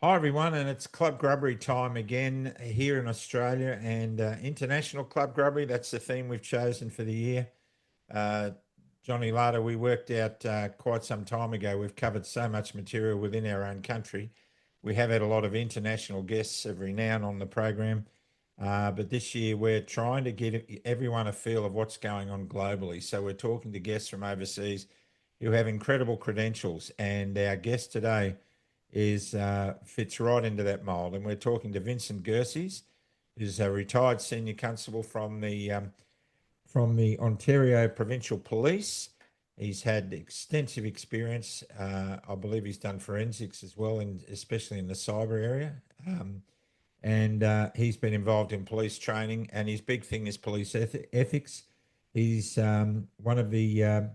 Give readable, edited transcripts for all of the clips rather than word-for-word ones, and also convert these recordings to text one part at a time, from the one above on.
Hi everyone, and it's Club Grubbery time again here in Australia and International Club Grubbery. That's the theme we've chosen for the year. Uh, Johnny Larder, we worked out quite some time ago. We've covered so much material within our own country. We have had a lot of international guests of renown on the program, but this year we're trying to get everyone a feel of what's going on globally. So we're talking to guests from overseas who have incredible credentials, and our guest today is fits right into that mould. And we're talking to Vincent Gircys, who's a retired senior constable from the Ontario Provincial Police. He's had extensive experience. I believe he's done forensics as well, and especially in the cyber area. And he's been involved in police training, and his big thing is police ethics. He's one of the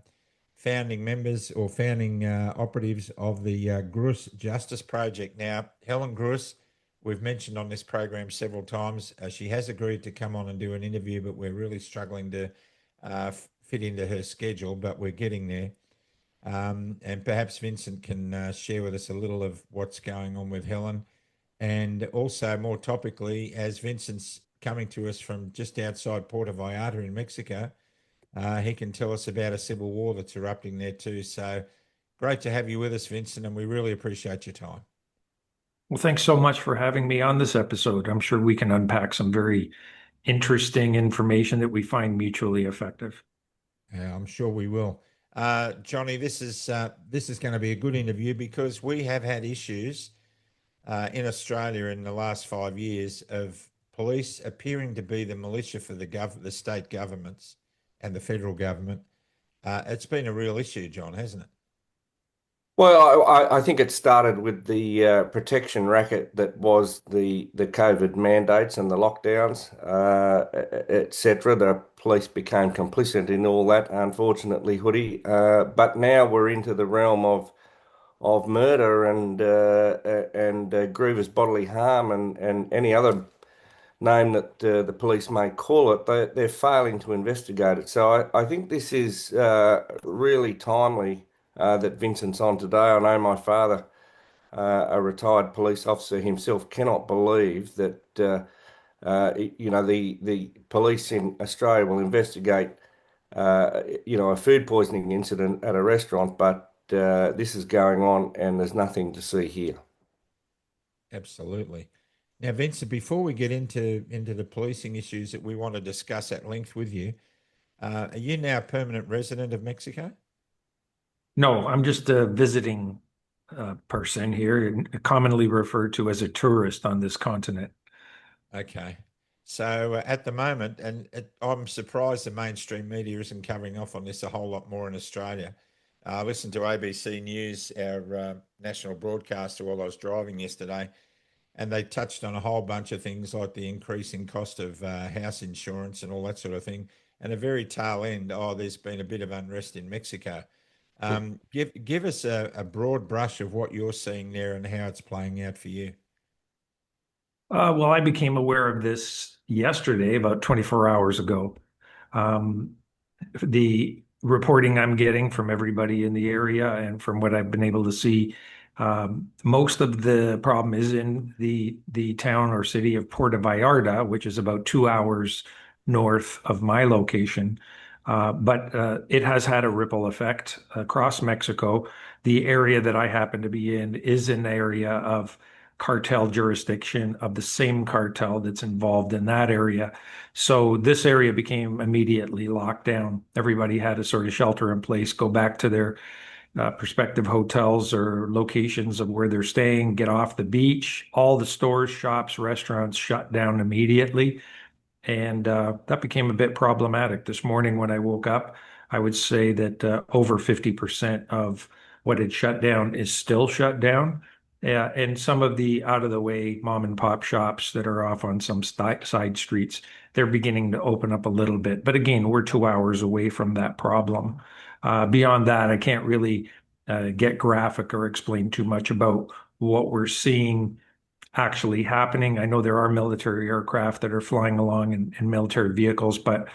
founding members or founding operatives of the Grus Justice Project. Now, Helen Grus, we've mentioned on this program several times. She has agreed to come on and do an interview, but we're really struggling to fit into her schedule, but we're getting there. And perhaps Vincent can share with us a little of what's going on with Helen. And also, more topically, as Vincent's coming to us from just outside Puerto Vallarta in Mexico, he can tell us about a civil war that's erupting there too. So great to have you with us, Vincent, and we really appreciate your time. Well, thanks so much for having me on this episode. I'm sure we can unpack some very interesting information that we find mutually effective. Yeah, I'm sure we will. Johnny, this is going to be a good interview because we have had issues in Australia in the last 5 years of police appearing to be the militia for the state governments and the federal government. It's been a real issue, John, hasn't it? Well, I think it started with the protection racket that was the COVID mandates and the lockdowns, etc. The police became complicit in all that, unfortunately, Hoodie. But now we're into the realm of murder and grievous bodily harm and any other name that the police may call it. They're failing to investigate it. So I think this is really timely that Vincent's on today. I know my father, a retired police officer himself, cannot believe that the police in Australia will investigate a food poisoning incident at a restaurant, but this is going on and there's nothing to see here. Absolutely. Now, Vincent, before we get into the policing issues that we want to discuss at length with you, are you now a permanent resident of Mexico? No, I'm just a visiting person here, and commonly referred to as a tourist on this continent. Okay. So at the moment, I'm surprised the mainstream media isn't covering off on this a whole lot more in Australia. I listened to ABC News, our national broadcaster, while I was driving yesterday, and they touched on a whole bunch of things like the increasing cost of house insurance and all that sort of thing. And a very tail end, there's been a bit of unrest in Mexico. Give us a broad brush of what you're seeing there and how it's playing out for you. Well, I became aware of this yesterday, about 24 hours ago. Um, the reporting I'm getting from everybody in the area and from what I've been able to see, most of the problem is in the town or city of Puerto Vallarta, which is about 2 hours north of my location. But it has had a ripple effect across Mexico. The area that I happen to be in is an area of cartel jurisdiction of the same cartel that's involved in that area. So this area became immediately locked down. Everybody had to sort of shelter in place, go back to their prospective hotels or locations of where they're staying, get off the beach. All the stores, shops, restaurants shut down immediately. And that became a bit problematic. This morning when I woke up, I would say that over 50% of what had shut down is still shut down. And some of the out of the way mom and pop shops that are off on some side streets, they're beginning to open up a little bit. But again, we're 2 hours away from that problem. Beyond that, I can't really get graphic or explain too much about what we're seeing actually happening. I know there are military aircraft that are flying along in military vehicles, but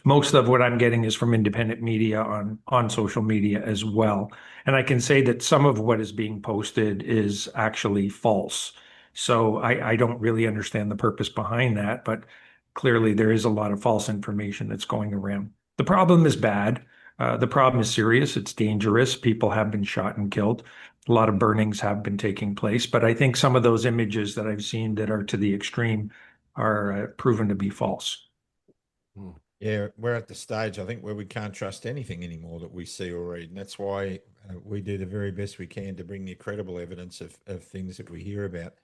Most of what I'm getting is from independent media on social media as well. And I can say that some of what is being posted is actually false. So I don't really understand the purpose behind that, but clearly there is a lot of false information that's going around. The problem is bad. The problem is serious. It's dangerous. People have been shot and killed. A lot of burnings have been taking place. But I think some of those images that I've seen that are to the extreme are proven to be false. Yeah, we're at the stage, I think, where we can't trust anything anymore that we see or read. And that's why we do the very best we can to bring the credible evidence of things that we hear about.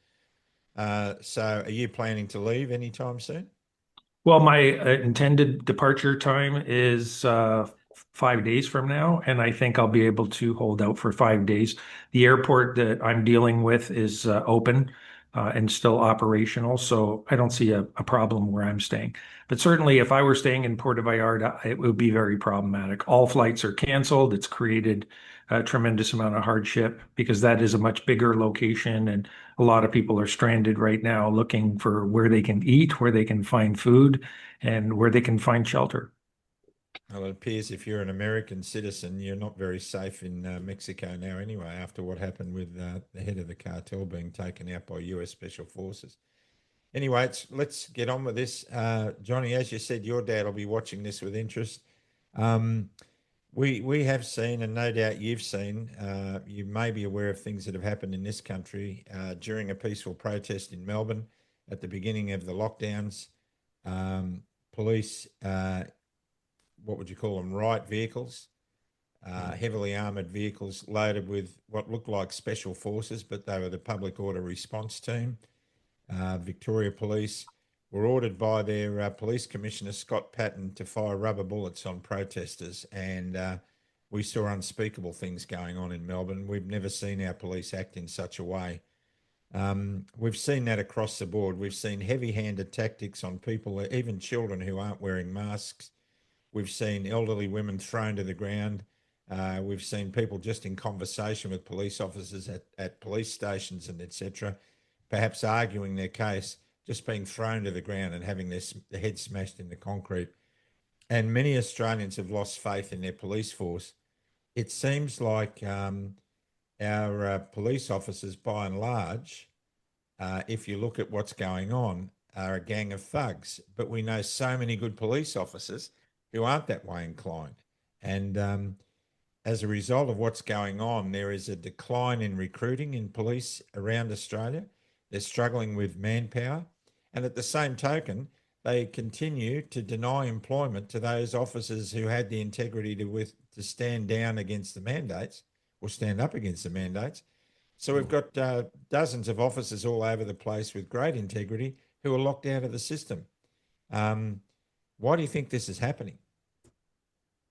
So are you planning to leave anytime soon? Well, my intended departure time is 5 days from now, and I think I'll be able to hold out for 5 days. The airport that I'm dealing with is open and still operational, so I don't see a problem where I'm staying. But certainly, if I were staying in Puerto Vallarta, it would be very problematic. All flights are canceled. It's created a tremendous amount of hardship because that is a much bigger location, and a lot of people are stranded right now looking for where they can eat, where they can find food, and where they can find shelter. Well, it appears if you're an American citizen, you're not very safe in Mexico now anyway, after what happened with the head of the cartel being taken out by US Special Forces. Anyway, let's get on with this. Johnny, as you said, your dad will be watching this with interest. Um, we have seen, and no doubt you've seen, you may be aware of things that have happened in this country during a peaceful protest in Melbourne at the beginning of the lockdowns. Police, what would you call them, riot vehicles, heavily armoured vehicles loaded with what looked like special forces, but they were the public order response team. Victoria Police were ordered by their police commissioner, Scott Patton, to fire rubber bullets on protesters. And we saw unspeakable things going on in Melbourne. We've never seen our police act in such a way. We've seen that across the board. We've seen heavy-handed tactics on people, even children who aren't wearing masks. We've seen elderly women thrown to the ground. We've seen people just in conversation with police officers at police stations and etc., perhaps arguing their case, just being thrown to the ground and having their head smashed into concrete. And many Australians have lost faith in their police force. It seems like our police officers, by and large, if you look at what's going on, are a gang of thugs. But we know so many good police officers who aren't that way inclined. And as a result of what's going on, there is a decline in recruiting in police around Australia. They're struggling with manpower. And at the same token, they continue to deny employment to those officers who had the integrity to stand down against the mandates or stand up against the mandates. So we've got dozens of officers all over the place with great integrity who are locked out of the system. Why do you think this is happening?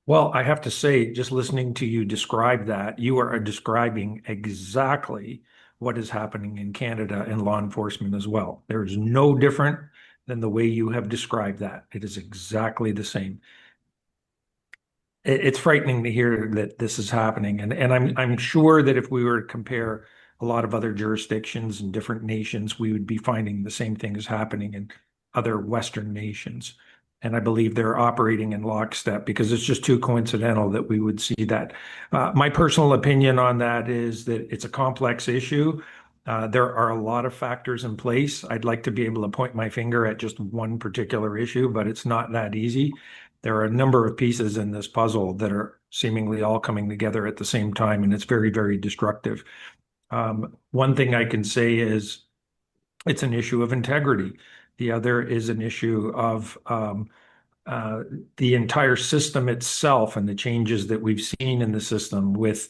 Well, I have to say, just listening to you describe that, you are describing exactly what is happening in Canada in law enforcement as well. There is no different than the way you have described that. It is exactly the same. It's frightening to hear that this is happening, and I'm sure that if we were to compare a lot of other jurisdictions and different nations, we would be finding the same thing is happening in other Western nations. And I believe they're operating in lockstep because it's just too coincidental that we would see that. My personal opinion on that is that it's a complex issue. There are a lot of factors in place. I'd like to be able to point my finger at just one particular issue, but it's not that easy. There are a number of pieces in this puzzle that are seemingly all coming together at the same time, and it's very, very destructive. One thing I can say is it's an issue of integrity. The other is an issue of the entire system itself and the changes that we've seen in the system with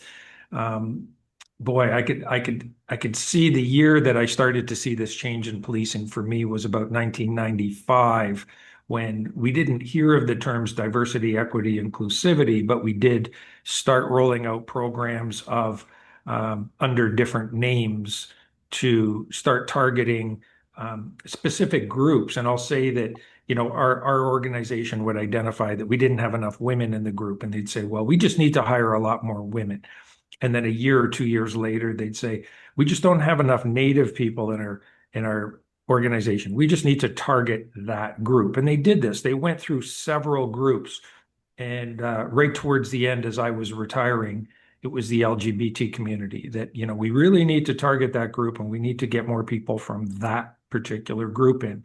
boy, I could see the year that I started to see this change in policing for me was about 1995, when we didn't hear of the terms diversity, equity, inclusivity, but we did start rolling out programs of under different names to start targeting specific groups. And I'll say that, you know, our organization would identify that we didn't have enough women in the group, and they'd say, well, we just need to hire a lot more women. And then a year or 2 years later, they'd say, we just don't have enough Native people in our organization. We just need to target that group. And they did this. They went through several groups. And right towards the end, as I was retiring, it was the LGBT community that, we really need to target that group and we need to get more people from that particular group in.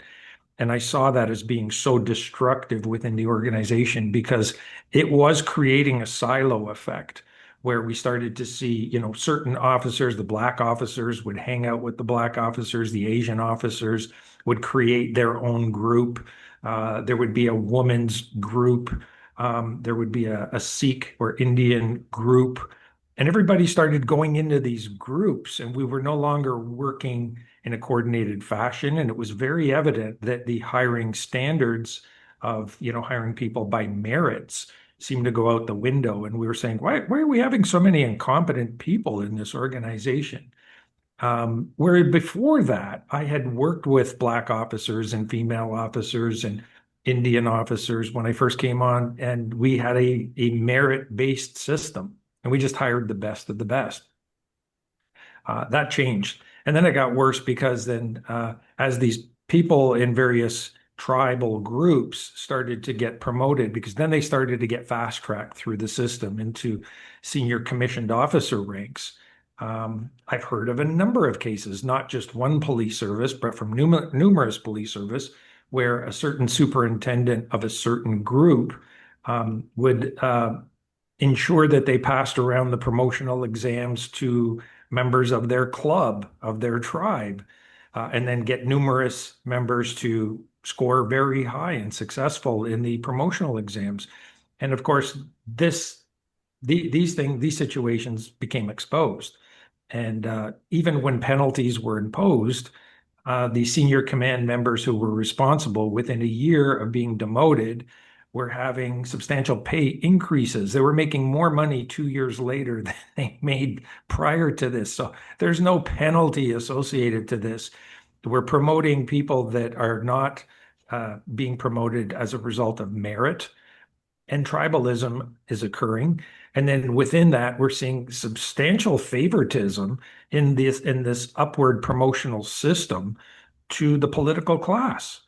And I saw that as being so destructive within the organization because it was creating a silo effect where we started to see, certain officers, the black officers would hang out with the black officers, the Asian officers would create their own group. There would be a woman's group. There would be a Sikh or Indian group. And everybody started going into these groups, and we were no longer working in a coordinated fashion. And it was very evident that the hiring standards of, hiring people by merits seemed to go out the window. And we were saying, why are we having so many incompetent people in this organization? Where before that, I had worked with black officers and female officers and Indian officers when I first came on, and we had a merit-based system, and we just hired the best of the best. That changed. And then it got worse because then as these people in various tribal groups started to get promoted, because then they started to get fast-tracked through the system into senior commissioned officer ranks. I've heard of a number of cases, not just one police service, but from numerous police service, where a certain superintendent of a certain group would ensure that they passed around the promotional exams to members of their club, of their tribe, and then get numerous members to score very high and successful in the promotional exams. And of course, these situations became exposed. And even when penalties were imposed, the senior command members who were responsible within a year of being demoted were having substantial pay increases. They were making more money 2 years later than they made prior to this. So there's no penalty associated to this. We're promoting people that are not being promoted as a result of merit, and tribalism is occurring. And then within that, we're seeing substantial favoritism in this upward promotional system to the political class.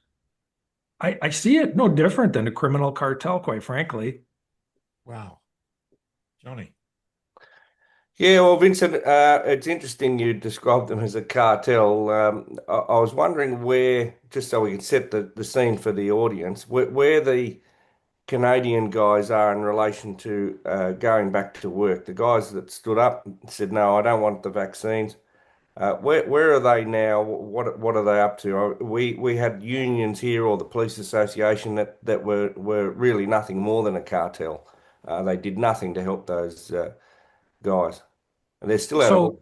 I see it no different than a criminal cartel, quite frankly. Wow. Johnny. Yeah, well, Vincent, it's interesting you described them as a cartel. I was wondering where, just so we can set the scene for the audience, where the Canadian guys are in relation to going back to work. The guys that stood up and said, "No, I don't want the vaccines." Where are they now? What are they up to? We had unions here, or the police association, that were really nothing more than a cartel. They did nothing to help those guys, and they're still out of work.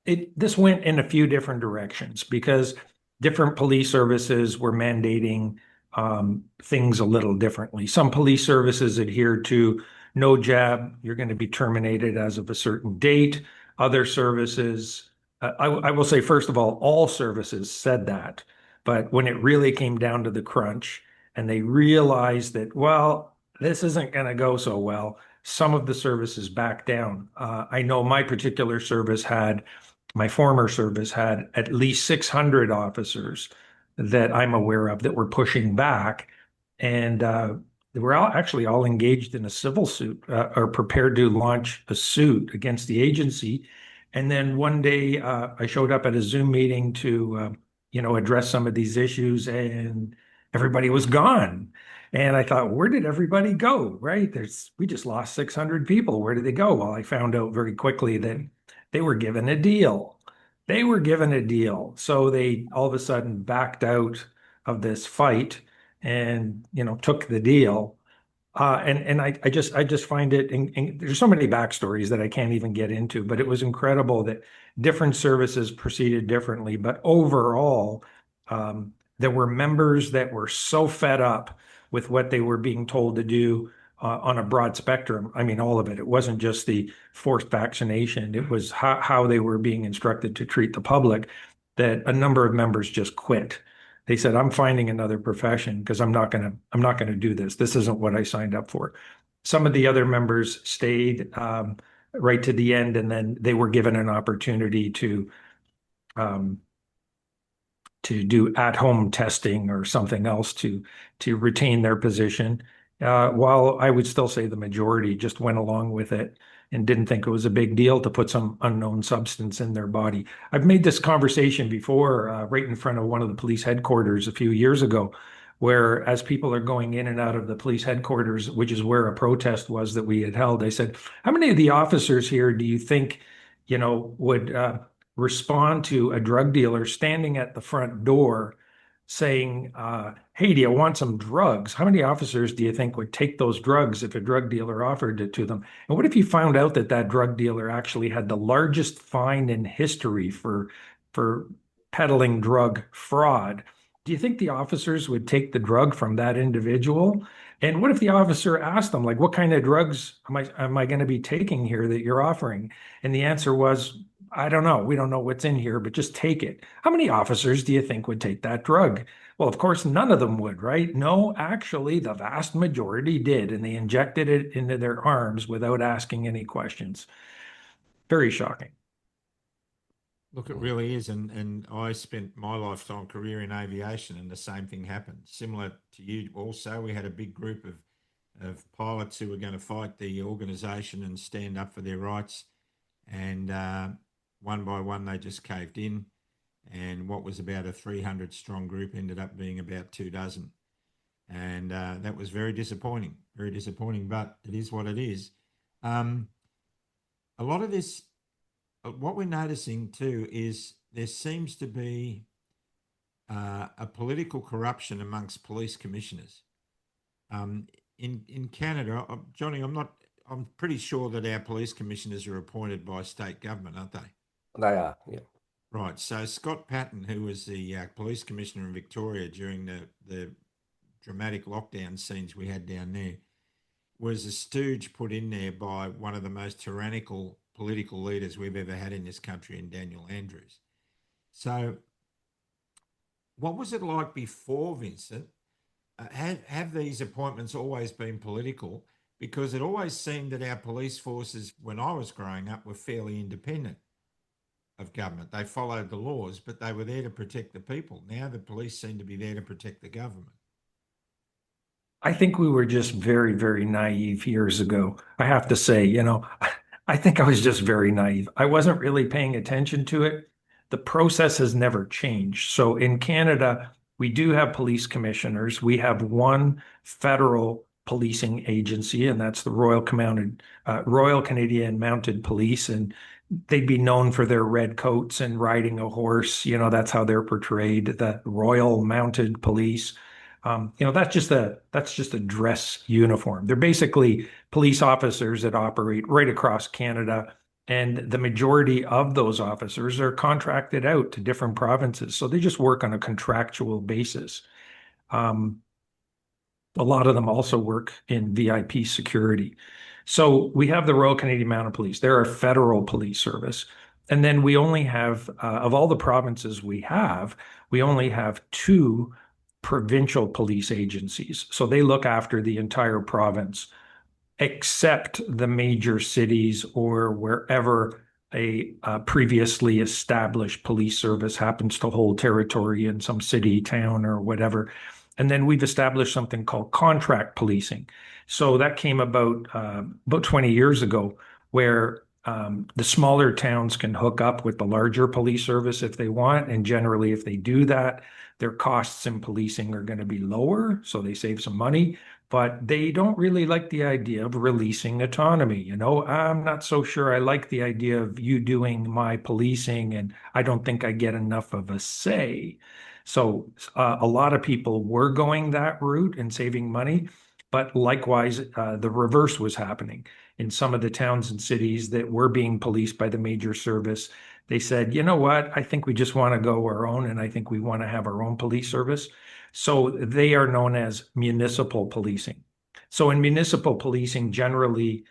So this went in a few different directions because different police services were mandating things a little differently. Some police services adhered to no jab, you're going to be terminated as of a certain date. Other services, I will say, first of all services said that. But when it really came down to the crunch and they realized that, well, this isn't going to go so well, some of the services backed down. I know my former service had at least 600 officers that I'm aware of that were pushing back. And they were actually all engaged in a civil suit or prepared to launch a suit against the agency. And then one day I showed up at a Zoom meeting to, address some of these issues, and everybody was gone. And I thought, where did everybody go? Right? We just lost 600 people. Where did they go? Well, I found out very quickly that they were given a deal. They were given a deal. So they all of a sudden backed out of this fight and, took the deal. And I just find it, and there's so many backstories that I can't even get into, but it was incredible that different services proceeded differently. But overall, there were members that were so fed up with what they were being told to do on a broad spectrum. I mean, all of it. It wasn't just the forced vaccination. It was how they were being instructed to treat the public, that a number of members just quit. They said, "I'm finding another profession because I'm not gonna do this. This isn't what I signed up for." Some of the other members stayed right to the end, and then they were given an opportunity to do at-home testing or something else to retain their position. While I would still say the majority just went along with it and didn't think it was a big deal to put some unknown substance in their body. I've made this conversation before, right in front of one of the police headquarters a few years ago, where as people are going in and out of the police headquarters, which is where a protest was that we had held, I said, how many of the officers here do you think, would respond to a drug dealer standing at the front door saying, hey, do you want some drugs? How many officers do you think would take those drugs if a drug dealer offered it to them? And what if you found out that that drug dealer actually had the largest fine in history for peddling drug fraud? Do you think the officers would take the drug from that individual? And what if the officer asked them, like, what kind of drugs am I going to be taking here that you're offering? And the answer was, I don't know. We don't know what's in here, but just take it. How many officers do you think would take that drug? Well, of course, none of them would, right? No, actually, the vast majority did, and they injected it into their arms without asking any questions. Very shocking. Look, it really is. And I spent my lifetime career in aviation, and the same thing happened. Similar to you also, we had a big group of pilots who were going to fight the organisation and stand up for their rights. And one by one, they just caved in. And what was about a 300 strong group ended up being about 24. And that was very disappointing, but it is what it is. A lot of this, what we're noticing too, is there seems to be a political corruption amongst police commissioners. In Canada, Johnny, I'm pretty sure that our police commissioners are appointed by state government, aren't they? They are, yeah. Right. So Scott Patton, who was the police commissioner in Victoria during the dramatic lockdown scenes we had down there, was a stooge put in there by one of the most tyrannical political leaders we've ever had in this country, in Daniel Andrews. So what was it like before, Vincent? Have these appointments always been political? Because it always seemed that our police forces, when I was growing up, were fairly independent of government. They followed the laws, but they were there to protect the people. Now the police seem to be there to protect the government. I think we were just very, very naive years ago. I have to say, I think I was just very naive. I wasn't really paying attention to it. The process has never changed. So in Canada, we do have police commissioners. We have one federal policing agency, and that's the Royal Canadian Mounted Police. And they'd be known for their red coats and riding a horse. That's how they're portrayed, the Royal Mounted Police. That's just a dress uniform. They're basically police officers that operate right across Canada. And the majority of those officers are contracted out to different provinces. So they just work on a contractual basis. A lot of them also work in VIP security. So we have the Royal Canadian Mounted Police. They're a federal police service. And then we only have, of all the provinces we only have two provincial police agencies. So they look after the entire province, except the major cities or wherever a previously established police service happens to hold territory in some city, town, or whatever. And then we've established something called contract policing. So that came about 20 years ago, where the smaller towns can hook up with the larger police service if they want. And generally, if they do that, their costs in policing are going to be lower, so they save some money. But they don't really like the idea of releasing autonomy. I'm not so sure I like the idea of you doing my policing, and I don't think I get enough of a say. So a lot of people were going that route and saving money, but likewise, the reverse was happening. In some of the towns and cities that were being policed by the major service, they said, you know what, I think we just want to go our own, and I think we want to have our own police service. So they are known as municipal policing. So in municipal policing, generally,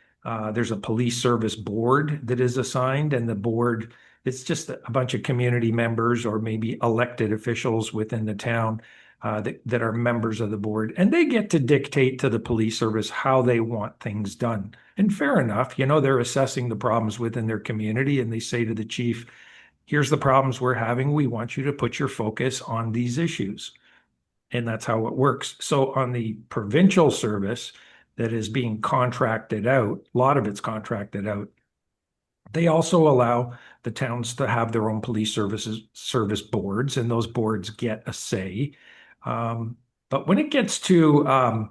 there's a police service board that is assigned, and the board, it's just a bunch of community members or maybe elected officials within the town that are members of the board, and they get to dictate to the police service how they want things done. And fair enough, they're assessing the problems within their community, and they say to the chief, here's the problems we're having. We want you to put your focus on these issues. And that's how it works. So on the provincial service that is being contracted out, a lot of it's contracted out, they also allow the towns to have their own police service boards, and those boards get a say. But when it gets to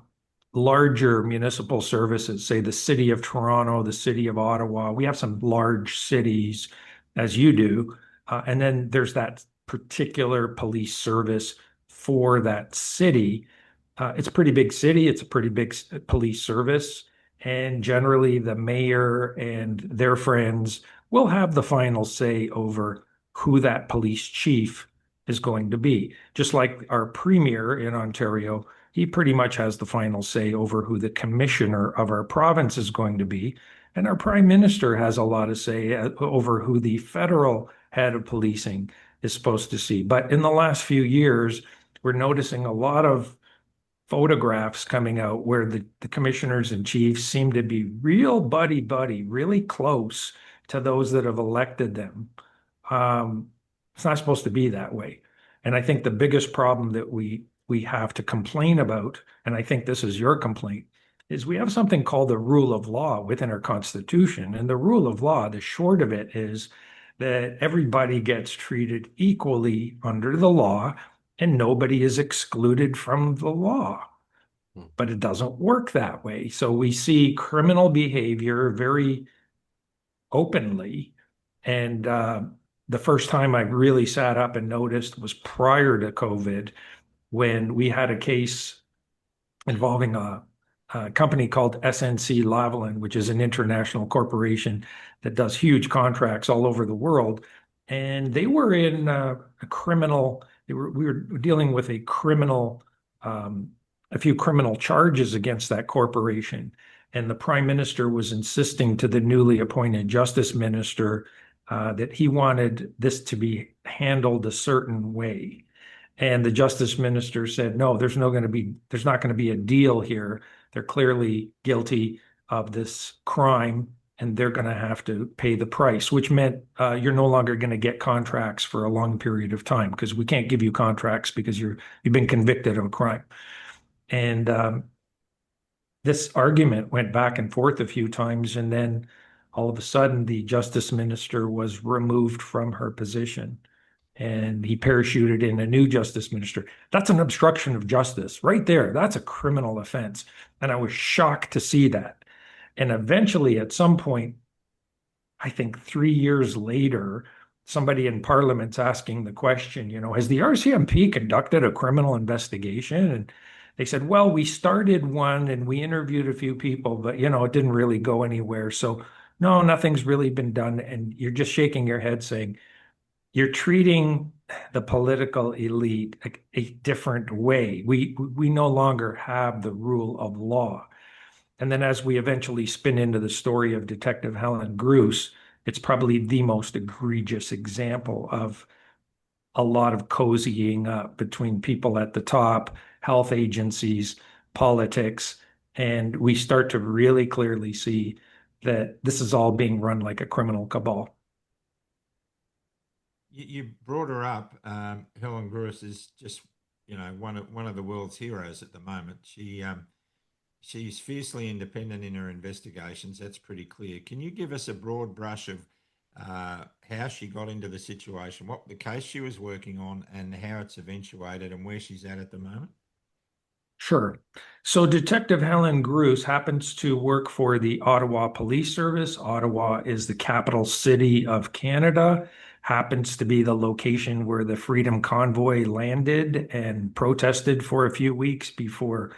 larger municipal services, say the city of Toronto, the city of Ottawa, we have some large cities, as you do, and then there's that particular police service for that city. It's a pretty big city. It's a pretty big police service. And generally, the mayor and their friends will have the final say over who that police chief is going to be. Just like our premier in Ontario, he pretty much has the final say over who the commissioner of our province is going to be. And our prime minister has a lot of say over who the federal head of policing is supposed to see. But in the last few years, we're noticing a lot of photographs coming out where the commissioners and chiefs seem to be real buddy, really close to those that have elected them. It's not supposed to be that way. And I think the biggest problem that we have to complain about, and I think this is your complaint, is we have something called the rule of law within our Constitution. And the rule of law, the short of it is that everybody gets treated equally under the law and nobody is excluded from the law. But it doesn't work that way. So we see criminal behavior very openly. And the first time I really sat up and noticed was prior to COVID, when we had a case involving a company called SNC-Lavalin, which is an international corporation that does huge contracts all over the world. And they were in a criminal, we were dealing with a few criminal charges against that corporation. And the prime minister was insisting to the newly appointed justice minister that he wanted this to be handled a certain way. And the justice minister said, no, there's not going to be a deal here. They're clearly guilty of this crime and they're going to have to pay the price, which meant you're no longer going to get contracts for a long period of time because we can't give you contracts because you've been convicted of a crime. And this argument went back and forth a few times, and then all of a sudden the justice minister was removed from her position and he parachuted in a new justice minister. That's an obstruction of justice right there. That's a criminal offense. And I was shocked to see that. And eventually, at some point, I think 3 years later, somebody in Parliament's asking the question, has the RCMP conducted a criminal investigation? And they said, well, we started one and we interviewed a few people, but, it didn't really go anywhere. So, no, nothing's really been done. And you're just shaking your head saying, you're treating the political elite a different way. We no longer have the rule of law. And then as we eventually spin into the story of Detective Helen Gircys, it's probably the most egregious example of a lot of cozying up between people at the top, health agencies, politics, and we start to really clearly see that this is all being run like a criminal cabal. You brought her up. Helen Gircys is just, one of the world's heroes at the moment. She's fiercely independent in her investigations. That's pretty clear. Can you give us a broad brush of how she got into the situation, what the case she was working on, and how it's eventuated, and where she's at the moment? Sure. So Detective Helen Gircys happens to work for the Ottawa Police Service. Ottawa is the capital city of Canada, happens to be the location where the Freedom Convoy landed and protested for a few weeks before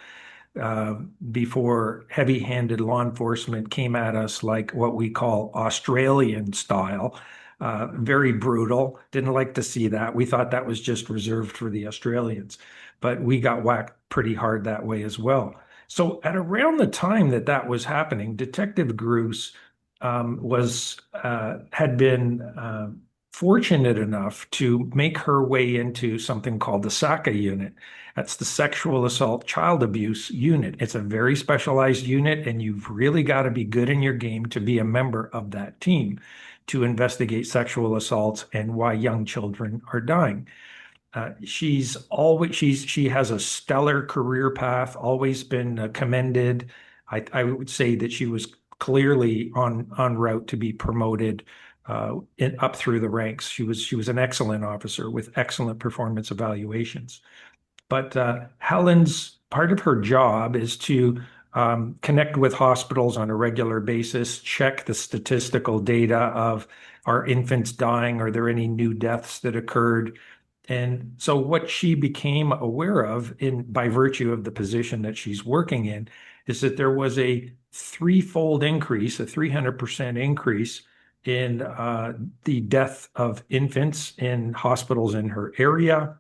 heavy-handed law enforcement came at us like what we call Australian style. Very brutal. Didn't like to see that. We thought that was just reserved for the Australians, but we got whacked pretty hard that way as well. So at around the time that was happening, Detective Gircys had been fortunate enough to make her way into something called the SACA unit. That's the Sexual Assault Child Abuse Unit. It's a very specialized unit, and you've really got to be good in your game to be a member of that team. to investigate sexual assaults and why young children are dying. She has a stellar career path, always been commended. I would say that she was clearly on route to be promoted up through the ranks. She was an excellent officer with excellent performance evaluations. But Helen's part of her job is to connect with hospitals on a regular basis, check the statistical data of, are infants dying? Are there any new deaths that occurred? And so what she became aware of by virtue of the position that she's working in is that there was a threefold increase, a 300% increase in the death of infants in hospitals in her area.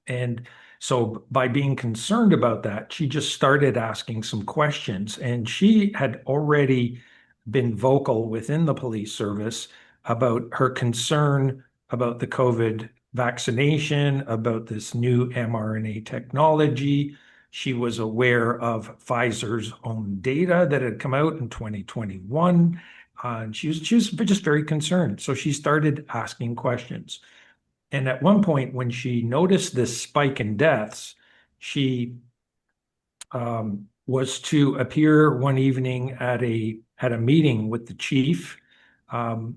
And so by being concerned about that, she just started asking some questions. And she had already been vocal within the police service about her concern about the COVID vaccination, about this new mRNA technology. She was aware of Pfizer's own data that had come out in 2021. And she was just very concerned. So she started asking questions. And at one point, when she noticed this spike in deaths, she was to appear one evening at a meeting with the chief. It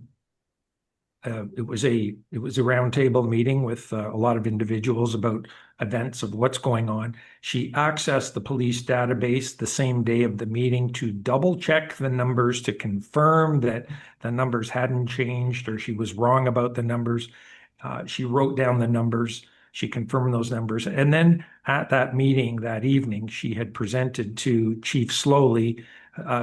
was a roundtable meeting with a lot of individuals about events of what's going on. She accessed the police database the same day of the meeting to double check the numbers to confirm that the numbers hadn't changed or she was wrong about the numbers. She wrote down the numbers. She confirmed those numbers. And then at that meeting that evening, she had presented to Chief Slowly,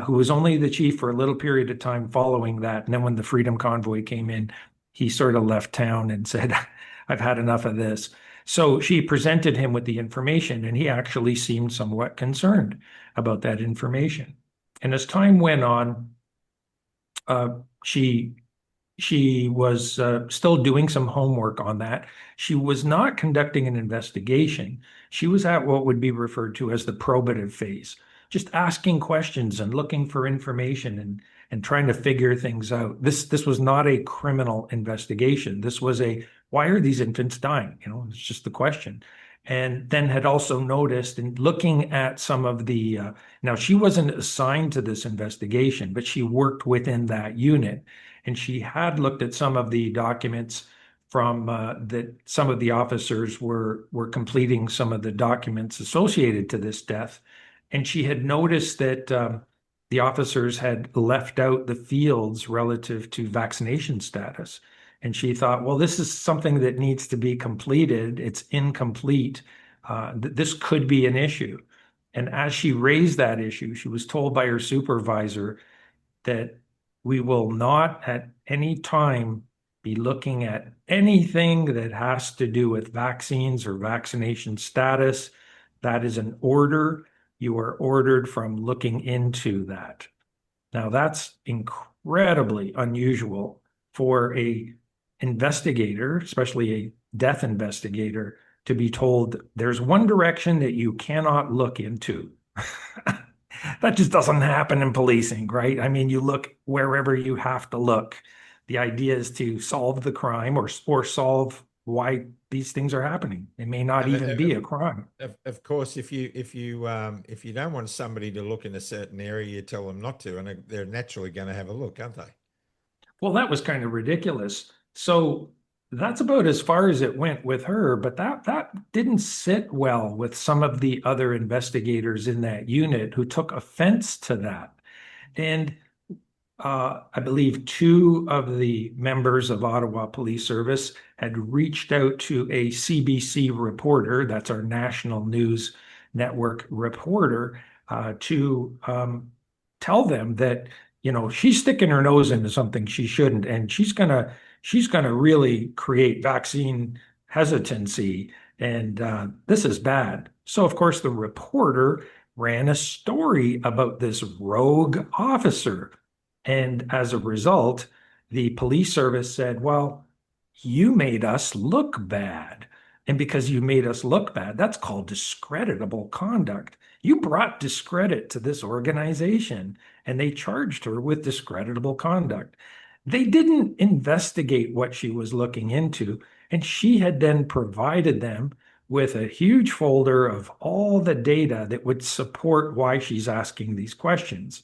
who was only the chief for a little period of time following that. And then when the Freedom Convoy came in, he sort of left town and said, I've had enough of this. So she presented him with the information, and he actually seemed somewhat concerned about that information. And as time went on, she was still doing some homework on that. She was not conducting an investigation. She was at what would be referred to as the probative phase, just asking questions and looking for information and trying to figure things out. This was not a criminal investigation. This was why are these infants dying? It's just the question. And then had also noticed in looking at some of the, now she wasn't assigned to this investigation, but she worked within that unit. And she had looked at some of the documents from that some of the officers were completing some of the documents associated to this death. And she had noticed that the officers had left out the fields relative to vaccination status. And she thought, well, this is something that needs to be completed. It's incomplete. This could be an issue. And as she raised that issue, she was told by her supervisor that we will not at any time be looking at anything that has to do with vaccines or vaccination status. That is an order. You are ordered from looking into that. Now, that's incredibly unusual for a investigator, especially a death investigator, to be told there's one direction that you cannot look into. That just doesn't happen in policing, right? I mean, you look wherever you have to look. The idea is to solve the crime or solve why these things are happening. It may not even be a crime. Of course, if you don't want somebody to look in a certain area, you tell them not to, and they're naturally going to have a look, aren't they? Well, that was kind of ridiculous. So that's about as far as it went with her, but that didn't sit well with some of the other investigators in that unit who took offense to that. And I believe two of the members of Ottawa Police Service had reached out to a CBC reporter, that's our national news network reporter, to tell them that, she's sticking her nose into something she shouldn't, and she's gonna really create vaccine hesitancy, and this is bad. So, of course, the reporter ran a story about this rogue officer. And as a result, the police service said, well, you made us look bad. And because you made us look bad, that's called discreditable conduct. You brought discredit to this organization, and they charged her with discreditable conduct. They didn't investigate what she was looking into, and she had then provided them with a huge folder of all the data that would support why she's asking these questions.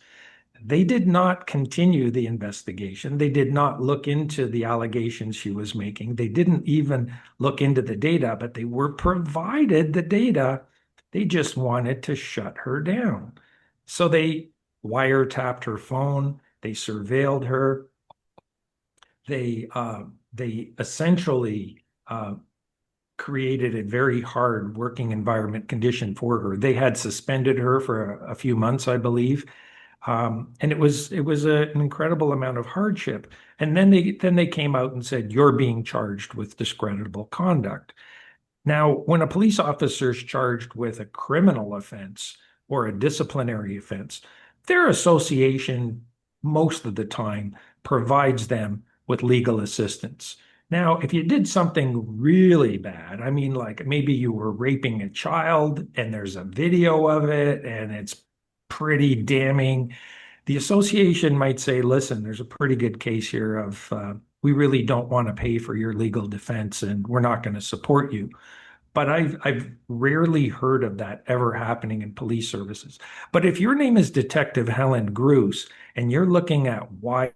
They did not continue the investigation. They did not look into the allegations she was making. They didn't even look into the data, but they were provided the data. They just wanted to shut her down. So they wiretapped her phone. They surveilled her. They essentially created a very hard working environment condition for her. They had suspended her for a few months, I believe. And it was an incredible amount of hardship. And then they came out and said, you're being charged with discreditable conduct. Now, when a police officer is charged with a criminal offense or a disciplinary offense, their association most of the time provides them with legal assistance. Now, if you did something really bad, I mean, like maybe you were raping a child and there's a video of it and it's pretty damning, the association might say, listen, there's a pretty good case here of we really don't want to pay for your legal defense and we're not going to support you. But I've rarely heard of that ever happening in police services. But if your name is Detective Helen Gircys and you're looking at why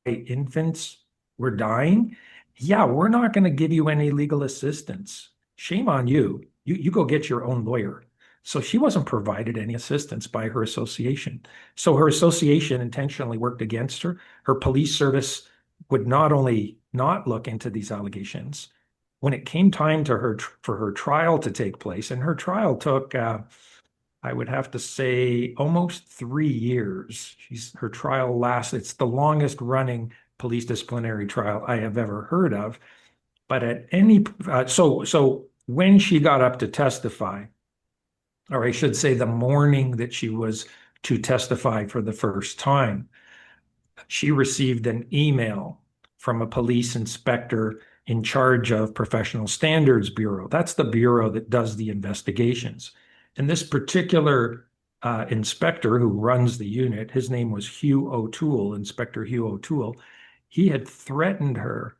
infants were dying, yeah, we're not going to give you any legal assistance. Shame on you. You go get your own lawyer. So she wasn't provided any assistance by her association. So her association intentionally worked against her. Her police service would not only not look into these allegations, when it came time for her trial to take place, and her trial took, I would have to say, almost 3 years. Her trial lasted, it's the longest running police disciplinary trial I have ever heard of. But so when she got up to testify, or I should say the morning that she was to testify for the first time, she received an email from a police inspector in charge of Professional Standards Bureau. That's the bureau that does the investigations. And this particular inspector who runs the unit, his name was Hugh O'Toole, Inspector Hugh O'Toole. He had threatened her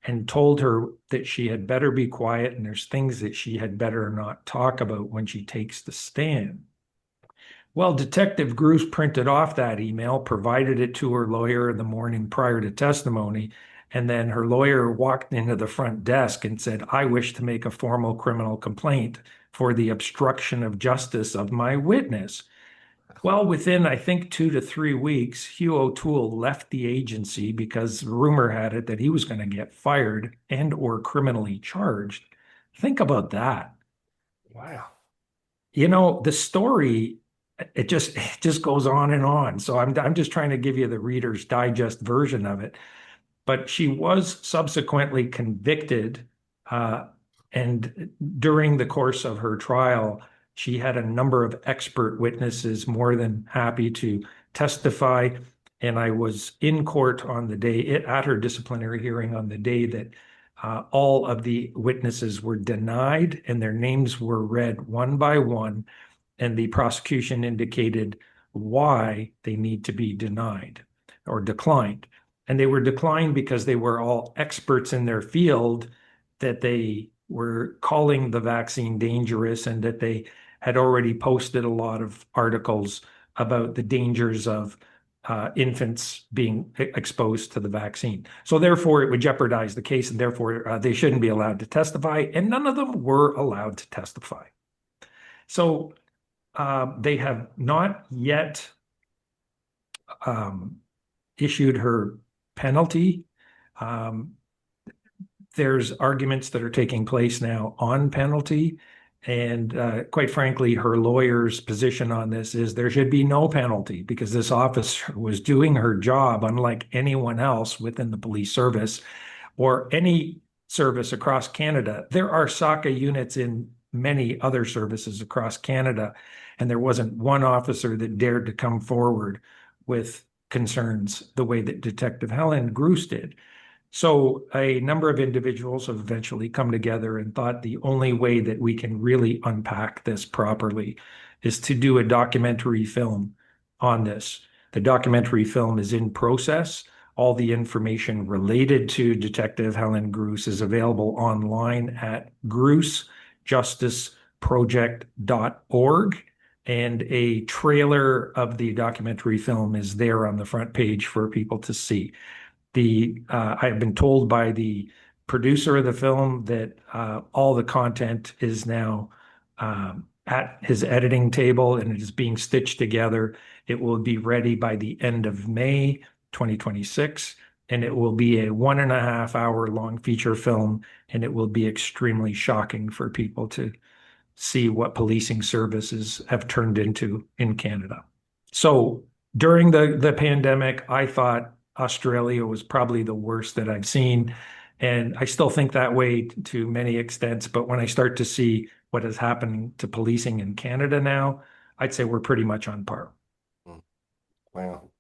and told her that she had better be quiet and there's things that she had better not talk about when she takes the stand. Well, Detective Gircys printed off that email, provided it to her lawyer the morning prior to testimony, and then her lawyer walked into the front desk and said, I wish to make a formal criminal complaint for the obstruction of justice of my witness. Well, within, I think, 2 to 3 weeks, Hugh O'Toole left the agency because rumor had it that he was going to get fired and or criminally charged. Think about that. Wow. You know, the story, it just goes on and on. So I'm just trying to give you the Reader's Digest version of it. But she was subsequently convicted, and during the course of her trial, she had a number of expert witnesses more than happy to testify. And I was in court on the day, at her disciplinary hearing on the day that all of the witnesses were denied and their names were read one by one. And the prosecution indicated why they need to be denied or declined. And they were declined because they were all experts in their field, that they were calling the vaccine dangerous and that they had already posted a lot of articles about the dangers of infants being exposed to the vaccine. So therefore, it would jeopardize the case, and therefore they shouldn't be allowed to testify, and none of them were allowed to testify. So they have not yet issued her penalty. There's arguments that are taking place now on penalty. And quite frankly, her lawyer's position on this is there should be no penalty because this officer was doing her job unlike anyone else within the police service or any service across Canada. There are SACA units in many other services across Canada, and there wasn't one officer that dared to come forward with concerns the way that Detective Helen Gircys did. So a number of individuals have eventually come together and thought the only way that we can really unpack this properly is to do a documentary film on this. The documentary film is in process. All the information related to Detective Helen Gruce is available online at grucejusticeproject.org. And a trailer of the documentary film is there on the front page for people to see. I have been told by the producer of the film that all the content is now at his editing table and it is being stitched together. It will be ready by the end of May 2026, and it will be a 1.5 hour long feature film, and it will be extremely shocking for people to see what policing services have turned into in Canada. So during the pandemic, I thought Australia was probably the worst that I've seen. And I still think that way to many extents. But when I start to see what is happening to policing in Canada now, I'd say we're pretty much on par. Wow.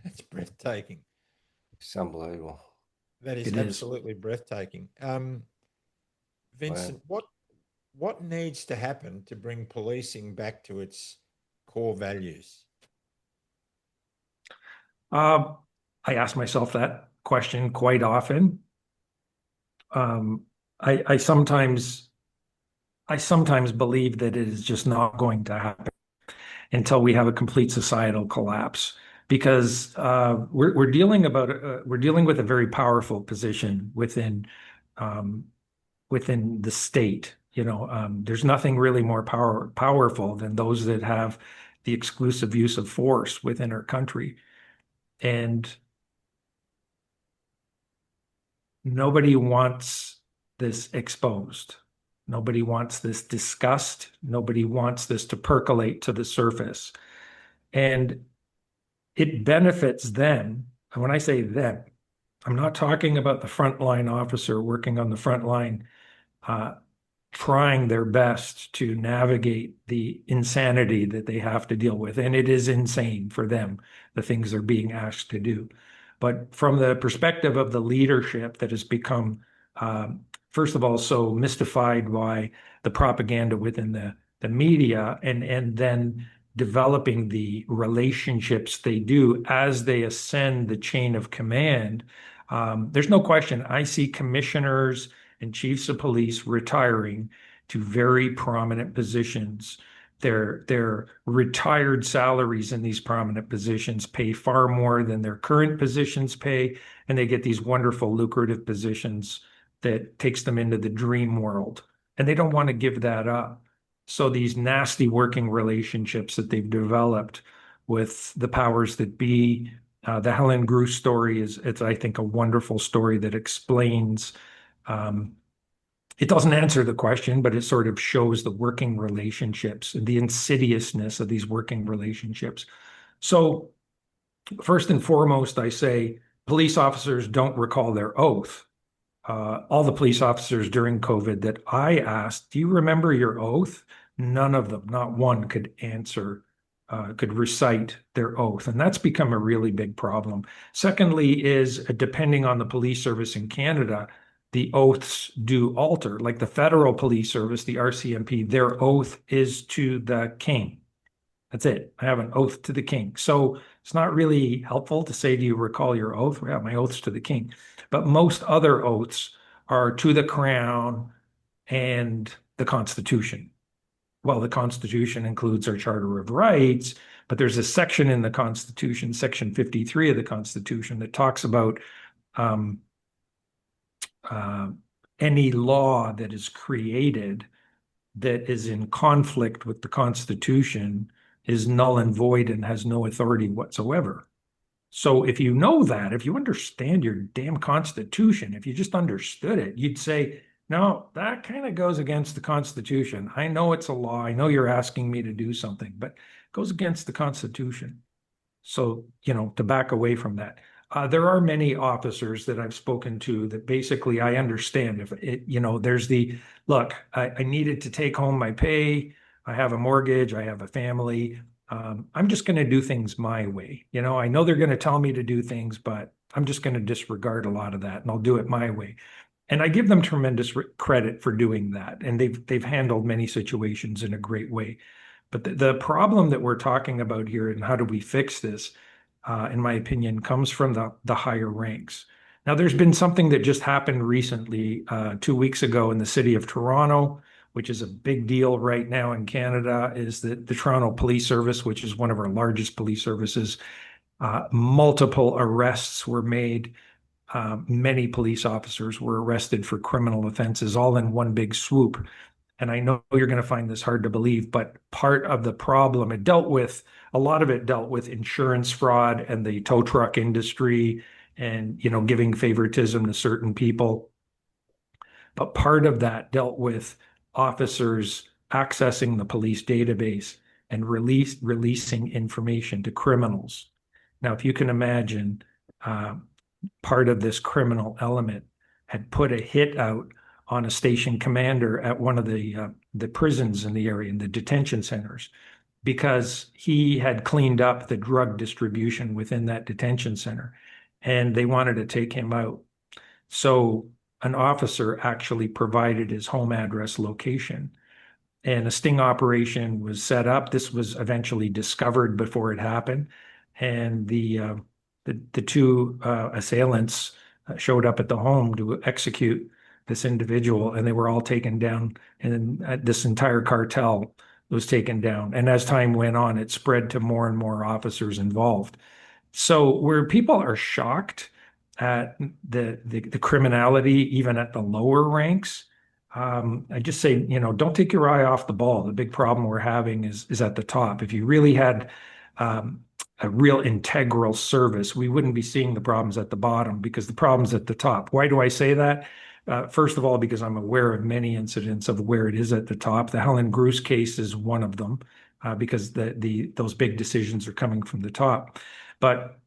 That's breathtaking. It's unbelievable. That is absolutely breathtaking. Vincent, what needs to happen to bring policing back to its core values? I ask myself that question quite often. I sometimes believe that it is just not going to happen until we have a complete societal collapse, because we're dealing with a very powerful position within the state. There's nothing really more powerful than those that have the exclusive use of force within our country. And nobody wants this exposed. Nobody wants this discussed. Nobody wants this to percolate to the surface. And it benefits them. And when I say them, I'm not talking about the frontline officer working on the front line, trying their best to navigate the insanity that they have to deal with. And it is insane for them, the things they're being asked to do. But from the perspective of the leadership that has become, first of all, so mystified by the propaganda within the media, and then developing the relationships they do as they ascend the chain of command, there's no question. I see commissioners and chiefs of police retiring to very prominent positions. Their retired salaries in these prominent positions pay far more than their current positions pay, and they get these wonderful, lucrative positions that takes them into the dream world, and they don't want to give that up. So these nasty working relationships that they've developed with the powers that be, the Helen Gruce story it's I think a wonderful story that explains. It doesn't answer the question, but it sort of shows the working relationships and the insidiousness of these working relationships. So first and foremost, I say police officers don't recall their oath. All the police officers during COVID that I asked, do you remember your oath? None of them, not one, could recite their oath. And that's become a really big problem. Secondly is, depending on the police service in Canada, the oaths do alter. Like the federal police service, the RCMP, their oath is to the king. That's it. I have an oath to the king. So it's not really helpful to say, do you recall your oath? Yeah, my oath's to the king. But most other oaths are to the crown and the Constitution. Well, the Constitution includes our Charter of Rights, but there's a section in the Constitution, Section 53 of the Constitution, that talks about any law that is created that is in conflict with the Constitution is null and void and has no authority whatsoever. So if you know that, if you understand your damn Constitution, if you just understood it, you'd say, no, that kind of goes against the Constitution. I know it's a law. I know you're asking me to do something, but it goes against the Constitution. So, to back away from that. There are many officers that I've spoken to that basically I understand if it, there's look, I needed to take home my pay. I have a mortgage. I have a family. I'm just going to do things my way. I know they're going to tell me to do things, but I'm just going to disregard a lot of that and I'll do it my way. And I give them tremendous credit for doing that. And they've handled many situations in a great way. But the problem that we're talking about here and how do we fix this, in my opinion, comes from the higher ranks. Now, there's been something that just happened recently, 2 weeks ago in the city of Toronto, which is a big deal right now in Canada, is that the Toronto Police Service, which is one of our largest police services, multiple arrests were made. Many police officers were arrested for criminal offenses, all in one big swoop. And I know you're going to find this hard to believe, but part of the problem, a lot of it dealt with insurance fraud and the tow truck industry and, giving favoritism to certain people. But part of that dealt with officers accessing the police database and releasing information to criminals. Now, if you can imagine, part of this criminal element had put a hit out on a station commander at one of the prisons in the area, in the detention centers, because he had cleaned up the drug distribution within that detention center, and they wanted to take him out. So an officer actually provided his home address location, and a sting operation was set up. This was eventually discovered before it happened, and the two assailants showed up at the home to execute this individual, and they were all taken down, and this entire cartel was taken down. And as time went on, it spread to more and more officers involved. So where people are shocked at the criminality, even at the lower ranks, I just say, don't take your eye off the ball. The big problem we're having is at the top. If you really had a real integral service, we wouldn't be seeing the problems at the bottom, because the problem's at the top. Why do I say that? First of all, because I'm aware of many incidents of where it is at the top. The Helen Gruce case is one of them, because those big decisions are coming from the top. But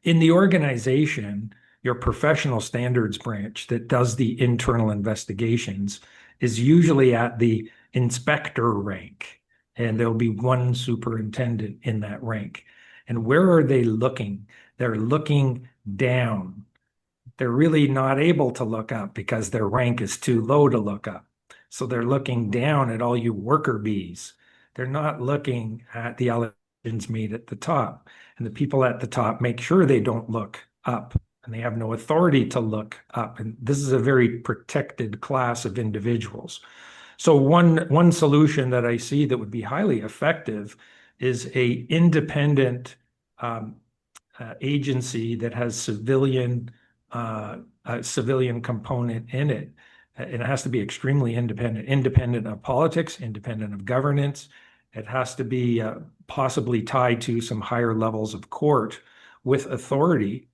in the organization, your professional standards branch that does the internal investigations is usually at the inspector rank, and there'll be one superintendent in that rank. And where are they looking? They're looking down. They're really not able to look up because their rank is too low to look up. So they're looking down at all you worker bees. They're not looking at the allegations made at the top. And the people at the top make sure they don't look up, and they have no authority to look up. And this is a very protected class of individuals. So one solution that I see that would be highly effective is a independent agency that has a civilian component in it. And it has to be extremely independent of politics, independent of governance. It has to be possibly tied to some higher levels of court with authority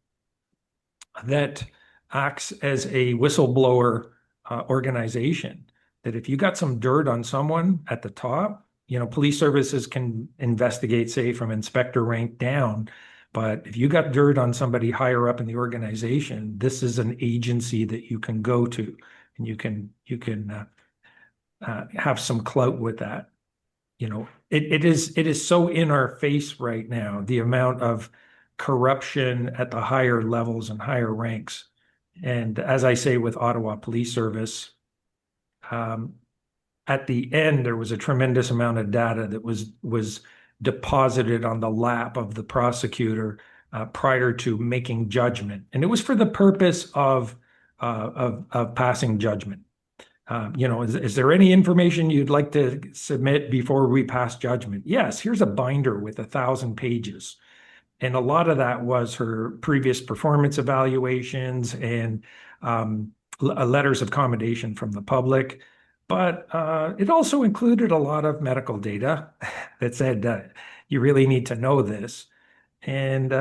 that acts as a whistleblower organization. That if you got some dirt on someone at the top, police services can investigate, say, from inspector rank down. But if you got dirt on somebody higher up in the organization, this is an agency that you can go to, and you can have some clout with that. It is so in our face right now, the amount of corruption at the higher levels and higher ranks. And as I say with Ottawa Police Service, at the end, there was a tremendous amount of data that was deposited on the lap of the prosecutor prior to making judgment, and it was for the purpose of passing judgment. Is there any information you'd like to submit before we pass judgment? Yes, here's a binder with 1,000 pages. And a lot of that was her previous performance evaluations and letters of commendation from the public. But it also included a lot of medical data that said you really need to know this. And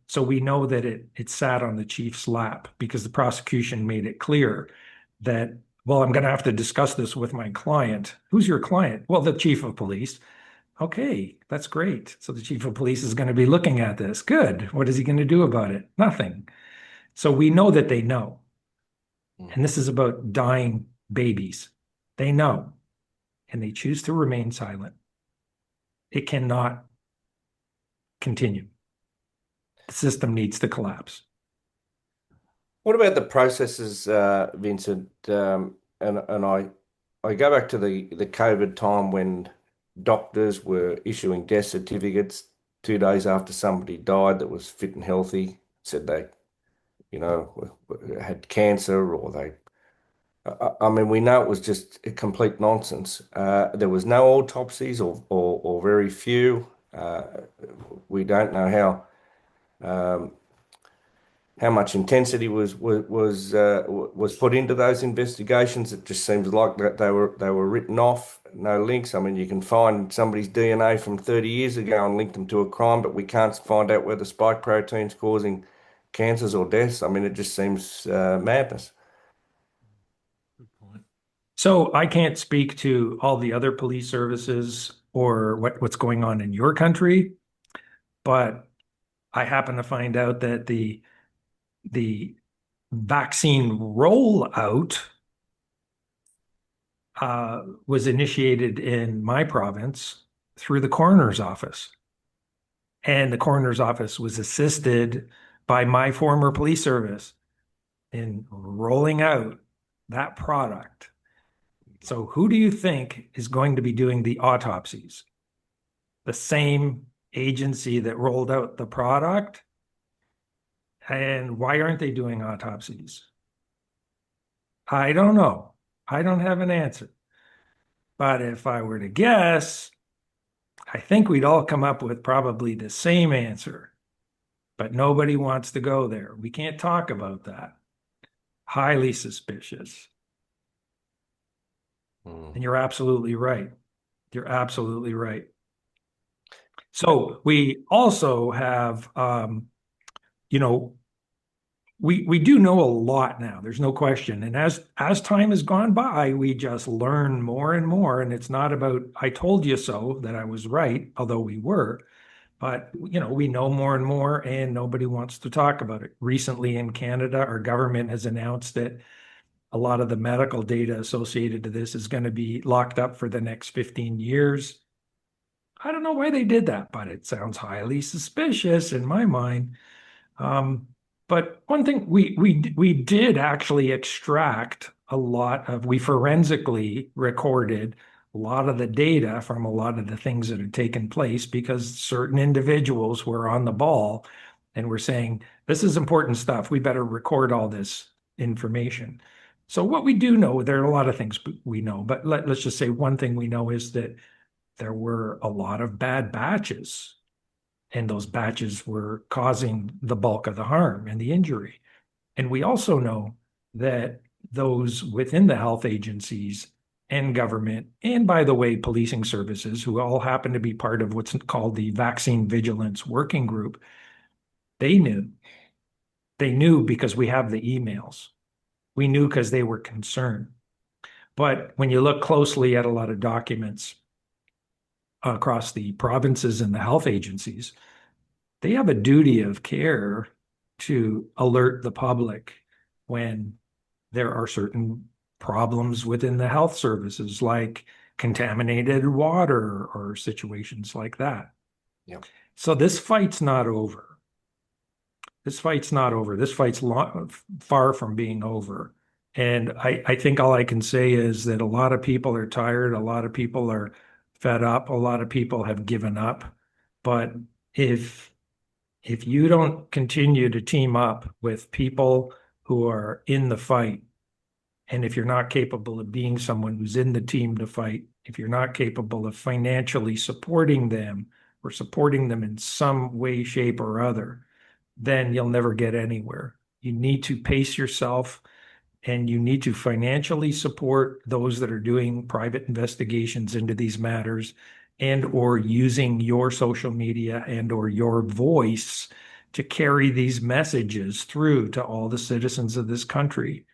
so we know that it sat on the chief's lap because the prosecution made it clear that, well, I'm going to have to discuss this with my client. Who's your client? Well, the chief of police. Okay, that's great. So the chief of police is going to be looking at this. Good. What is he going to do about it? Nothing. So we know that they know. And this is about dying babies. They know, and they choose to remain silent. It cannot continue. The system needs to collapse. What about the processes, Vincent? And I go back to the COVID time when doctors were issuing death certificates 2 days after somebody died that was fit and healthy, said they, had cancer, or I mean, we know it was just a complete nonsense. There was no autopsies, or very few. We don't know how much intensity was put into those investigations. It just seems like that they were written off, no links. I mean, you can find somebody's DNA from 30 years ago and link them to a crime, but we can't find out whether spike protein's causing cancers or deaths. I mean, it just seems madness. Good point. So I can't speak to all the other police services or what's going on in your country, but I happen to find out that the vaccine rollout was initiated in my province through the coroner's office. And the coroner's office was assisted by my former police service in rolling out that product. So who do you think is going to be doing the autopsies? The same agency that rolled out the product? And why aren't they doing autopsies? I don't know. I don't have an answer. But if I were to guess, I think we'd all come up with probably the same answer. But nobody wants to go there. We can't talk about that. Highly suspicious. And you're absolutely right. You're absolutely right. So we also have, we do know a lot now. There's no question. And as time has gone by, we just learn more and more. And it's not about, I told you so, that I was right, although we were. But, we know more and more, and nobody wants to talk about it. Recently in Canada, our government has announced that a lot of the medical data associated to this is going to be locked up for the next 15 years. I don't know why they did that, but it sounds highly suspicious in my mind. But one thing we did actually extract we forensically recorded a lot of the data from a lot of the things that had taken place, because certain individuals were on the ball and were saying, this is important stuff. We better record all this information. So what we do know, there are a lot of things we know, but let's just say one thing we know is that there were a lot of bad batches, and those batches were causing the bulk of the harm and the injury. And we also know that those within the health agencies and government, and by the way, policing services, who all happen to be part of what's called the Vaccine Vigilance Working Group, they knew. They knew because we have the emails. We knew because they were concerned. But when you look closely at a lot of documents across the provinces and the health agencies, they have a duty of care to alert the public when there are certain problems within the health services, like contaminated water or situations like that. Yep. So this fight's not over. This fight's not over. This fight's far from being over. And I think all I can say is that a lot of people are tired. A lot of people are fed up. A lot of people have given up. But if you don't continue to team up with people who are in the fight, and if you're not capable of being someone who's in the team to fight, if you're not capable of financially supporting them or supporting them in some way, shape, or other, then you'll never get anywhere. You need to pace yourself, and you need to financially support those that are doing private investigations into these matters, and or using your social media and or your voice to carry these messages through to all the citizens of this country.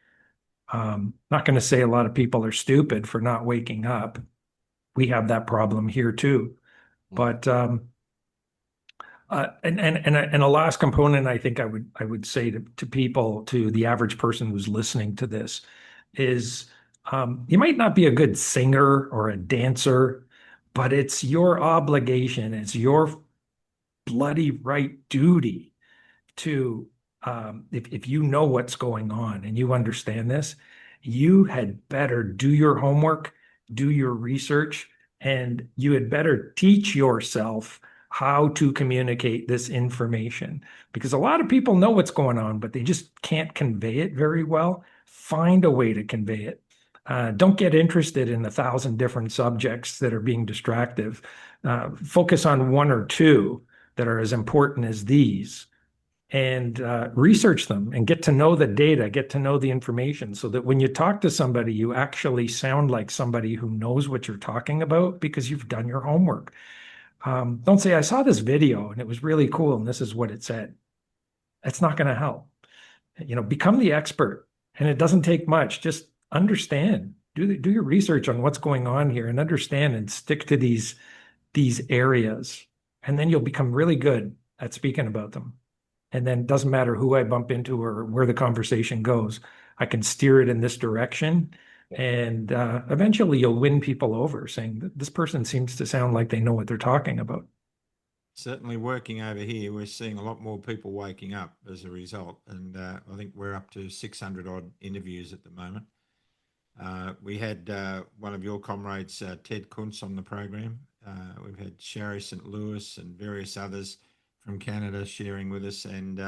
Not going to say a lot of people are stupid for not waking up. We have that problem here too. But and a last component I think I would say to people, to the average person who's listening to this, is you might not be a good singer or a dancer, but it's your obligation, it's your bloody right duty to, if you know what's going on and you understand this, you had better do your homework, do your research, And you had better teach yourself how to communicate this information, because a lot of people know what's going on, but they just can't convey it very well. Find a way to convey it. Don't get interested in 1,000 different subjects that are being distractive. Focus on one or two that are as important as these, and research them and get to know the data, get to know the information, so that when you talk to somebody, you actually sound like somebody who knows what you're talking about because you've done your homework. Don't say, I saw this video and it was really cool and this is what it said. That's not going to help. Become the expert, and it doesn't take much. Just understand, do your research on what's going on here, and understand and stick to these areas, and then you'll become really good at speaking about them. And then it doesn't matter who I bump into or where the conversation goes. I can steer it in this direction. And eventually you'll win people over, saying that this person seems to sound like they know what they're talking about. Certainly working over here, we're seeing a lot more people waking up as a result. And I think we're up to 600 odd interviews at the moment. We had one of your comrades, Ted Kuntz, on the program. We've had Sherry St. Louis and various others from Canada sharing with us, and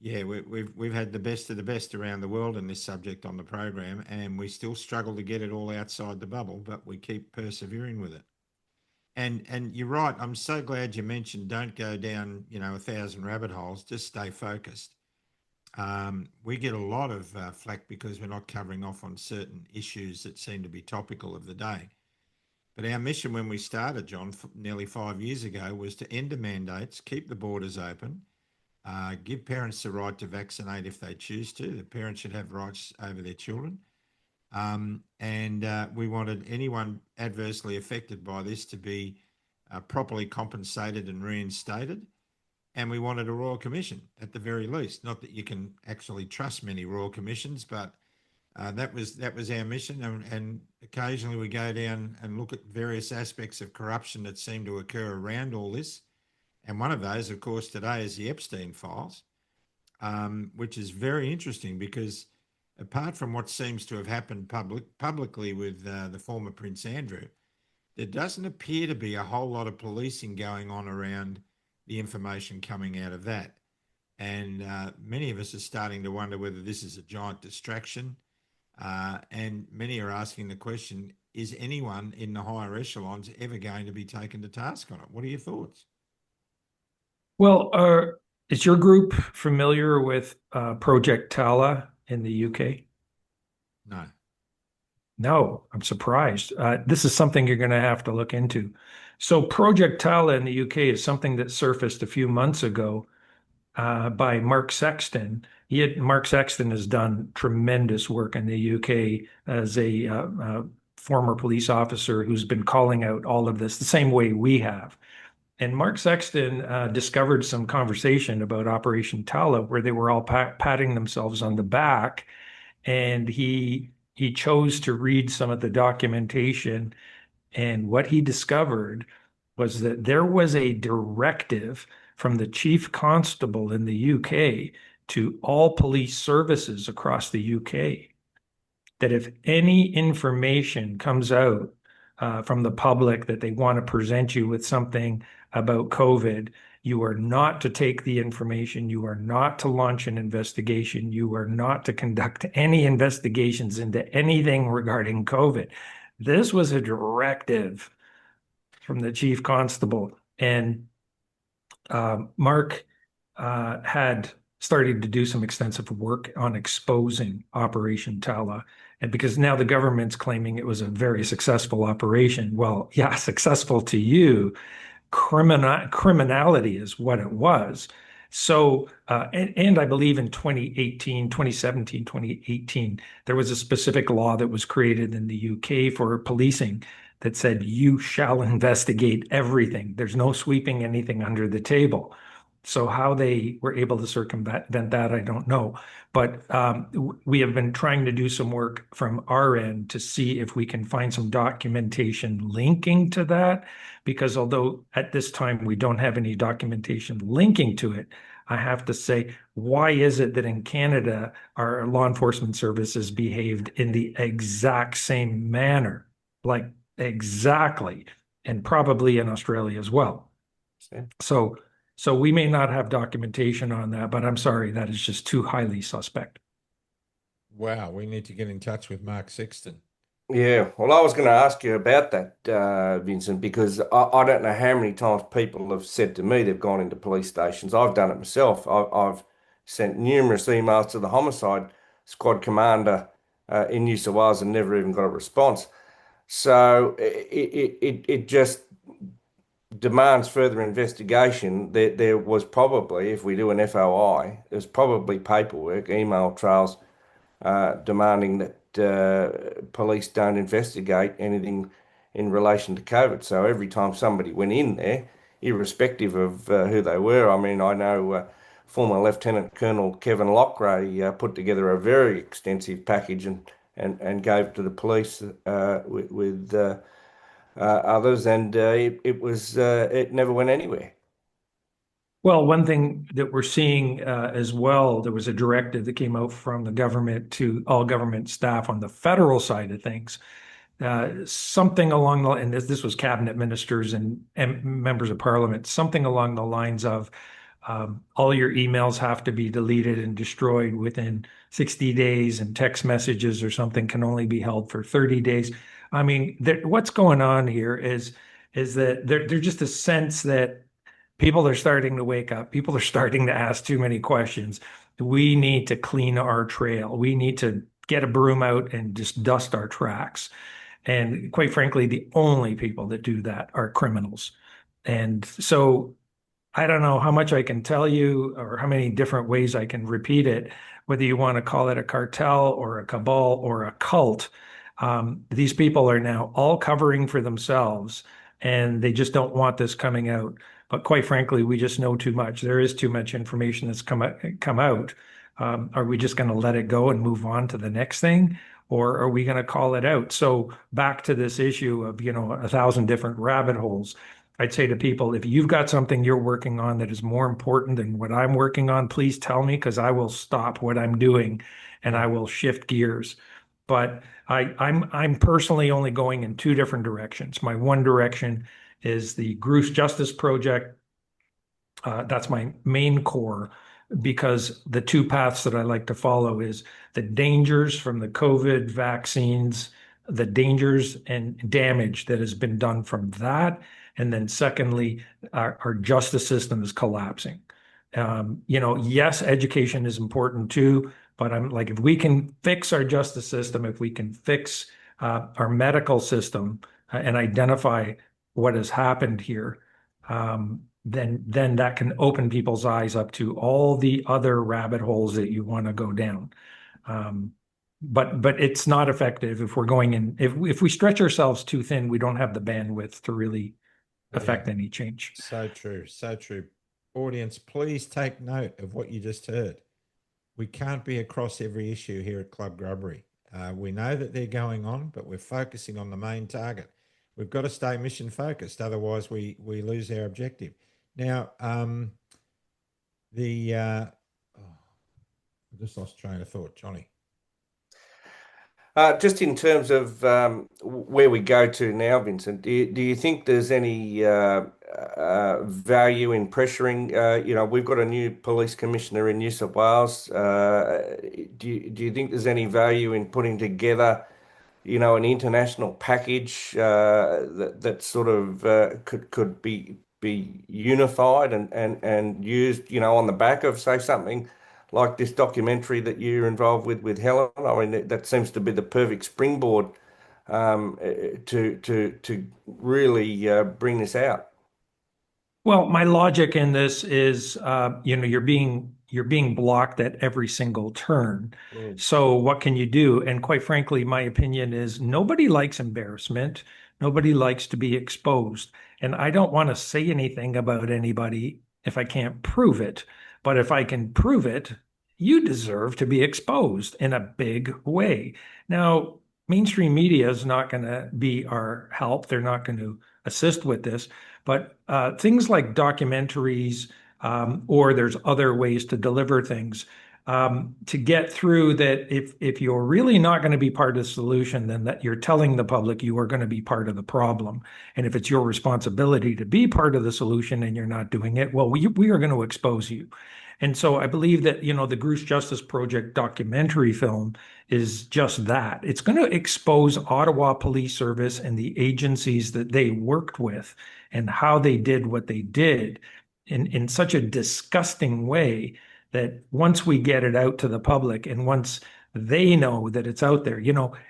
yeah, we've had the best of the best around the world in this subject on the program, and we still struggle to get it all outside the bubble, but we keep persevering with it. And you're right. I'm so glad you mentioned don't go down 1,000 rabbit holes. Just stay focused. We get a lot of flack because we're not covering off on certain issues that seem to be topical of the day. But our mission when we started, John, nearly 5 years ago, was to end the mandates, keep the borders open, give parents the right to vaccinate if they choose to. The parents should have rights over their children. And we wanted anyone adversely affected by this to be properly compensated and reinstated. And we wanted a royal commission at the very least. Not that you can actually trust many royal commissions, but that was our mission, and occasionally we go down and look at various aspects of corruption that seem to occur around all this. And one of those, of course, today is the Epstein files, which is very interesting because apart from what seems to have happened publicly with the former Prince Andrew, there doesn't appear to be a whole lot of policing going on around the information coming out of that. And many of us are starting to wonder whether this is a giant distraction. And many are asking the question, is anyone in the higher echelons ever going to be taken to task on it? What are your thoughts? Well, is your group familiar with Project Tala in the UK? No. No, I'm surprised. This is something you're going to have to look into. So Project Tala in the UK is something that surfaced a few months ago by Mark Sexton. Mark Sexton has done tremendous work in the UK as a former police officer who's been calling out all of this the same way we have. And Mark Sexton discovered some conversation about Operation Tala where they were all patting themselves on the back, and he chose to read some of the documentation. And what he discovered was that there was a directive from the chief constable in the UK to all police services across the UK that if any information comes out from the public that they want to present you with something about COVID, you are not to take the information. You are not to launch an investigation. You are not to conduct any investigations into anything regarding COVID. This was a directive from the chief constable. And Mark had started to do some extensive work on exposing Operation Tala. And because now the government's claiming it was a very successful operation. Well, yeah, successful to you. Criminality is what it was. So, and I believe in 2017, 2018, there was a specific law that was created in the UK for policing that said you shall investigate everything. There's no sweeping anything under the table. So how they were able to circumvent that, I don't know. But we have been trying to do some work from our end to see if we can find some documentation linking to that. Because although at this time we don't have any documentation linking to it, I have to say, why is it that in Canada, our law enforcement services behaved in the exact same manner? Like Exactly. And probably in Australia as well. Yeah. So, so we may not have documentation on that, but I'm sorry, that is just too highly suspect. Wow, we need to get in touch with Mark Sexton. Yeah, well, I was going to ask you about that, Vincent, because I don't know how many times people have said to me they've gone into police stations. I've done it myself. I've sent numerous emails to the homicide squad commander in New South Wales and never even got a response. So it just demands further investigation. There was probably, if we do an FOI, there's probably paperwork, email trails demanding that police don't investigate anything in relation to COVID. So every time somebody went in there, irrespective of who they were, I mean, I know former Lieutenant Colonel Kevin Lockray put together a very extensive package and gave it to the police with others, and it never went anywhere. Well, one thing that we're seeing as well, there was a directive that came out from the government to all government staff on the federal side of things. Something along the, and this was cabinet ministers and members of parliament, something along the lines of all your emails have to be deleted and destroyed within 60 days, and text messages or something can only be held for 30 days. I mean, what's going on here is that there's just a sense that people are starting to wake up. People are starting to ask too many questions. We need to clean our trail. We need to get a broom out and just dust our tracks. And quite frankly, the only people that do that are criminals. And so I don't know how much I can tell you or how many different ways I can repeat it, whether you want to call it a cartel or a cabal or a cult. These people are now all covering for themselves and they just don't want this coming out. But quite frankly, we just know too much. There is too much information that's come out. Are we just going to let it go and move on to the next thing? Or are we going to call it out? So back to this issue of, 1,000 different rabbit holes. I'd say to people, if you've got something you're working on that is more important than what I'm working on, please tell me because I will stop what I'm doing and I will shift gears. But I'm personally only going in two different directions. My one direction is the Gruce Justice Project. That's my main core because the two paths that I like to follow is the dangers from the COVID vaccines, the dangers and damage that has been done from that. And then secondly, our justice system is collapsing. Yes, education is important too, but I'm like, if we can fix our justice system, if we can fix our medical system and identify what has happened here, then that can open people's eyes up to all the other rabbit holes that you want to go down. But it's not effective if we're going in. If we stretch ourselves too thin, we don't have the bandwidth to really affect any change. So true, so true. Audience, please take note of what you just heard. We can't be across every issue here at Club Grubbery. We know that they're going on, but we're focusing on the main target. We've got to stay mission focused, otherwise we lose our objective. Now, I just lost train of thought, Johnny. Just in terms of where we go to now, Vincent, do you think there's any value in pressuring? We've got a new police commissioner in New South Wales. Do you think there's any value in putting together, an international package that sort of could be unified and used, on the back of, say, something like this documentary that you're involved with Helen? I mean, that seems to be the perfect springboard to really bring this out. Well, my logic in this is, you're being blocked at every single turn. So what can you do? And quite frankly, my opinion is nobody likes embarrassment. Nobody likes to be exposed. And I don't want to say anything about anybody if I can't prove it. But if I can prove it, you deserve to be exposed in a big way. Now, mainstream media is not going to be our help. They're not going to assist with this. But things like documentaries, or there's other ways to deliver things. to get through that if you're really not going to be part of the solution, then that you're telling the public you are going to be part of the problem. And if it's your responsibility to be part of the solution and you're not doing it, well, we are going to expose you. And so I believe that, the Gruce Justice Project documentary film is just that. It's going to expose Ottawa Police Service and the agencies that they worked with and how they did what they did in such a disgusting way that once we get it out to the public and once they know that it's out there,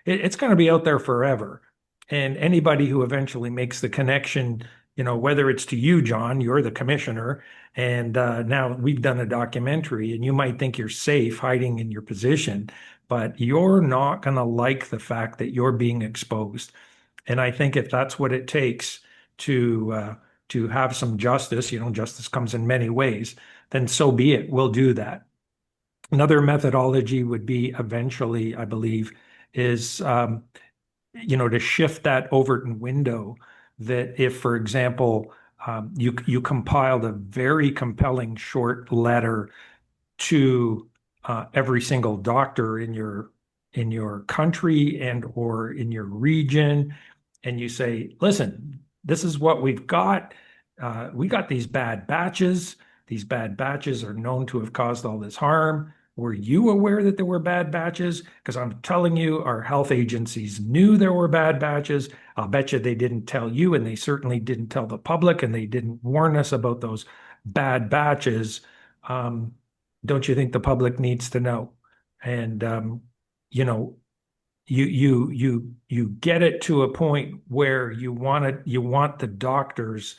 it's going to be out there forever. And anybody who eventually makes the connection, whether it's to you, John, you're the commissioner, and now we've done a documentary, and you might think you're safe hiding in your position, but you're not going to like the fact that you're being exposed. And I think if that's what it takes to have some justice, justice comes in many ways, then so be it. We'll do that. Another methodology would be eventually, I believe, is to shift that Overton window. That if, for example, you compiled a very compelling short letter to every single doctor in your country and or in your region, and you say, listen, this is what we've got. We got these bad batches. These bad batches are known to have caused all this harm. Were you aware that there were bad batches? Because I'm telling you, our health agencies knew there were bad batches. I'll bet you they didn't tell you, and they certainly didn't tell the public, and they didn't warn us about those bad batches. Don't you think the public needs to know? And you know, you get it to a point where you want the doctors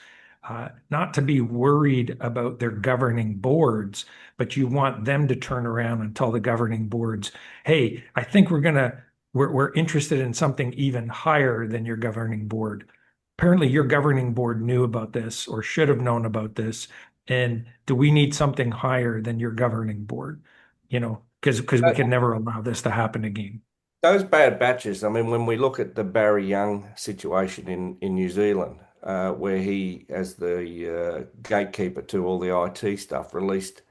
not to be worried about their governing boards, but you want them to turn around and tell the governing boards, hey, I think we're interested in something even higher than your governing board. Apparently your governing board knew about this or should have known about this. And do we need something higher than your governing board? Because we can never allow this to happen again. Those bad batches, I mean, when we look at the Barry Young situation in New Zealand, where he, as the gatekeeper to all the IT stuff, released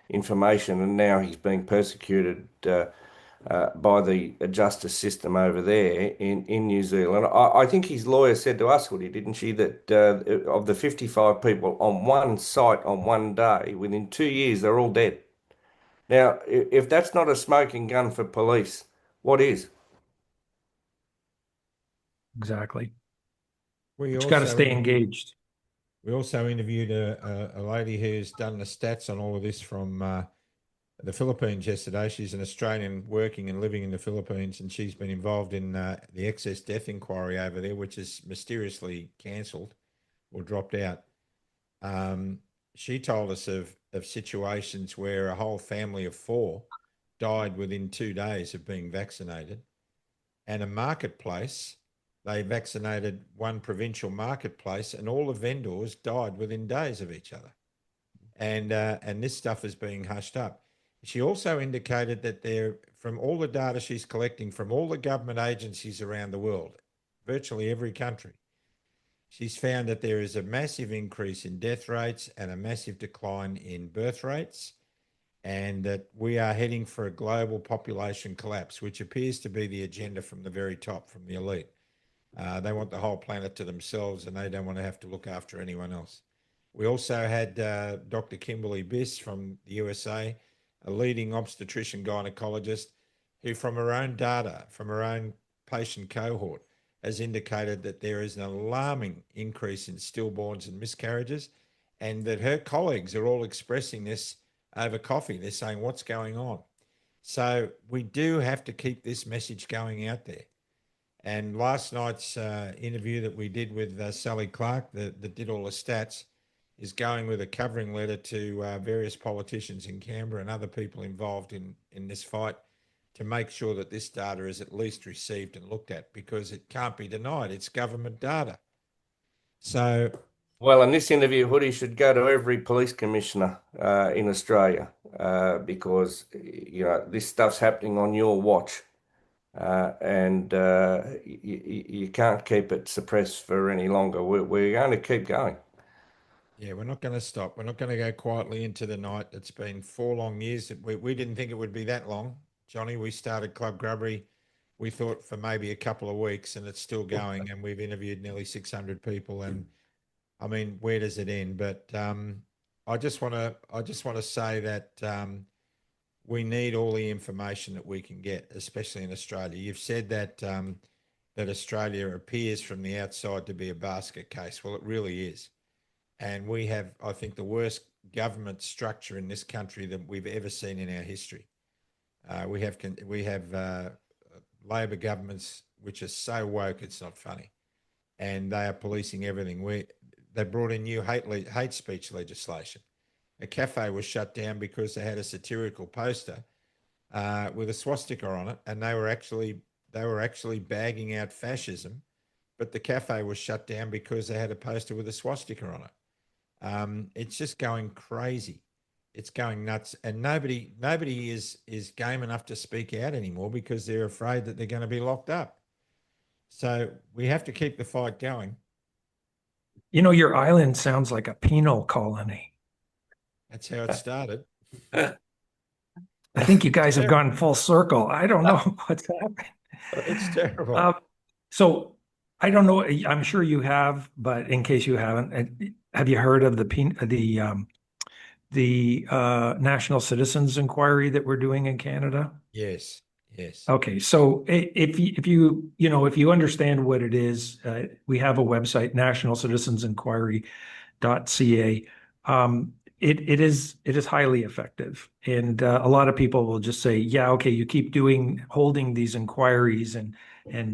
information, and now he's being persecuted by the justice system over there in New Zealand. I think his lawyer said to us, Woody, didn't she, that of the 55 people on one site on one day, within 2 years, they're all dead. Now, if that's not a smoking gun for police, what is? Exactly. We But you got to also stay interviewed, engaged. we also interviewed a lady who's done the stats on all of this from the Philippines yesterday. She's an Australian working and living in the Philippines, and she's been involved in the excess death inquiry over there, which is mysteriously cancelled or dropped out. She told us of situations where a whole family of four died within 2 days of being vaccinated, and a marketplace. They vaccinated one provincial marketplace, and all the vendors died within days of each other. And this stuff is being hushed up. She also indicated that from all the data she's collecting from all the government agencies around the world, virtually every country, she's found that there is a massive increase in death rates and a massive decline in birth rates, and that we are heading for a global population collapse, which appears to be the agenda from the very top, from the elite. They want the whole planet to themselves, and they don't want to have to look after anyone else. We also had Dr. Kimberly Biss from the USA, a leading obstetrician gynecologist, who from her own data, from her own patient cohort, has indicated that there is an alarming increase in stillborns and miscarriages, and that her colleagues are all expressing this over coffee. They're saying, what's going on? So we do have to keep this message going out there. And last night's interview that we did with Sally Clark, that did all the stats, is going with a covering letter to various politicians in Canberra and other people involved in this fight to make sure that this data is at least received and looked at, because it can't be denied. It's government data. So, Well, in this interview, Hoodie should go to every police commissioner in Australia because this stuff's happening on your watch, and you can't keep it suppressed for any longer. We're going to keep going. Yeah, we're not going to stop. We're not going to go quietly into the night. It's been 4 long years. We didn't think it would be that long, Johnny. We started Club Grubbery, we thought for maybe a couple of weeks, and it's still going. And we've interviewed nearly 600 people. And I mean, where does it end? But I just want to say that we need all the information that we can get, especially in Australia. You've said that that Australia appears from the outside to be a basket case. Well, it really is. And we have, I think, the worst government structure in this country that we've ever seen in our history. We have Labor governments which are so woke it's not funny, and they are policing everything. They brought in new hate speech legislation. A cafe was shut down because they had a satirical poster with a swastika on it, and they were actually bagging out fascism. But the cafe was shut down because they had a poster with a swastika on it. It's just going crazy. It's going nuts, and nobody is game enough to speak out anymore because they're afraid that they're going to be locked up. So we have to keep the fight going. You know, your island sounds like a penal colony. That's how it started. I think you guys It's have terrible. gone full circle. I don't know what's happening. It's terrible. Uh, so I don't know. I'm sure you have, but in case you haven't, have you heard of the National Citizens Inquiry that we're doing in Canada? Yes, yes. Okay, so if you understand what it is, we have a website, nationalcitizensinquiry.ca. It is highly effective, and a lot of people will just say, "Yeah, okay, you keep holding these inquiries and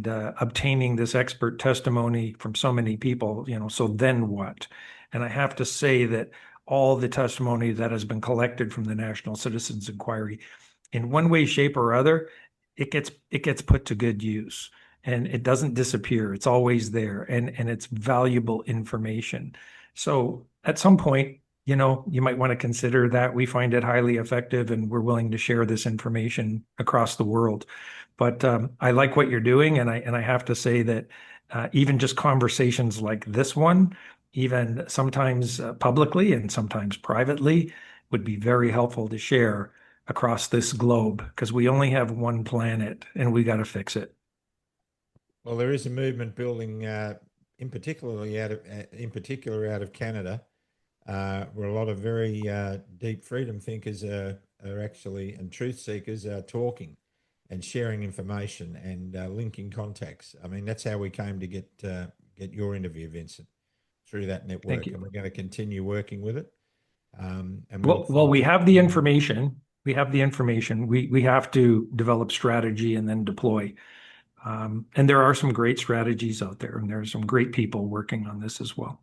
obtaining this expert testimony from so many people, so then what?" And I have to say that all the testimony that has been collected from the National Citizens Inquiry, in one way, shape, or other, it gets put to good use, and it doesn't disappear. It's always there, and it's valuable information. So at some point, you might want to consider that. We find it highly effective, and we're willing to share this information across the world. But I like what you're doing, and I have to say that even just conversations like this one, even sometimes publicly and sometimes privately, would be very helpful to share across this globe because we only have one planet and we got to fix it. Well, there is a movement building, in particular out of Canada, where a lot of very deep freedom thinkers are actually, and truth seekers are talking and sharing information and linking contacts. I mean, that's how we came to get your interview, Vincent, through that Thank network, you. and we're going to continue working with it. And we Well, look well, forward we to have the continuing. information. We have the information. We have to develop strategy and then deploy. And there are some great strategies out there, and there are some great people working on this as well.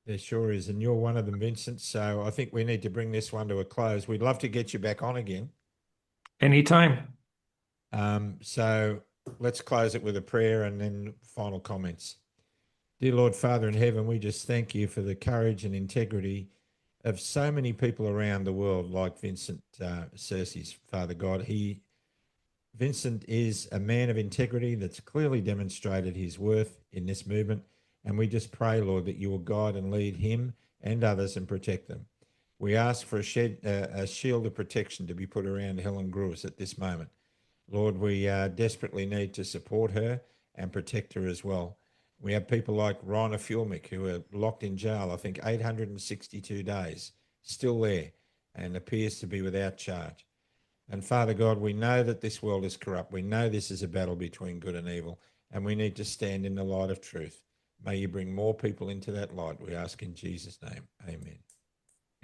There sure is, and you're one of them, Vincent. So I think we need to bring this one to a close. We'd love to get you back on again. Anytime. So let's close it with a prayer and then final comments. Dear Lord, Father in heaven, we just thank you for the courage and integrity of so many people around the world, like Vincent Gircys, Father God. Vincent is a man of integrity that's clearly demonstrated his worth in this movement. And we just pray, Lord, that you will guide and lead him and others and protect them. We ask for a shield of protection to be put around Helen Grubbery at this moment. Lord, we desperately need to support her and protect her as well. We have people like Rhina Fulmick, who are locked in jail, I think 862 days, still there, and appears to be without charge. And Father God, we know that this world is corrupt. We know this is a battle between good and evil, and we need to stand in the light of truth. May you bring more people into that light, we ask in Jesus' name. Amen.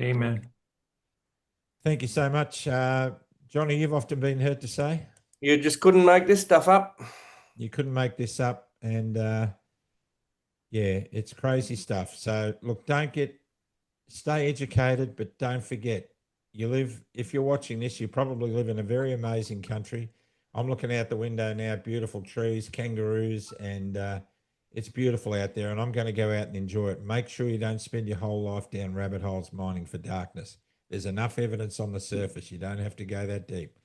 Amen. Thank you so much. Johnny, you've often been heard to say You just couldn't make this stuff up. you couldn't make this up. And yeah, it's crazy stuff. So look, stay educated, but don't forget, if you're watching this, you probably live in a very amazing country. I'm looking out the window now, beautiful trees, kangaroos, and it's beautiful out there. And I'm going to go out and enjoy it. Make sure you don't spend your whole life down rabbit holes mining for darkness. There's enough evidence on the surface. You don't have to go that deep.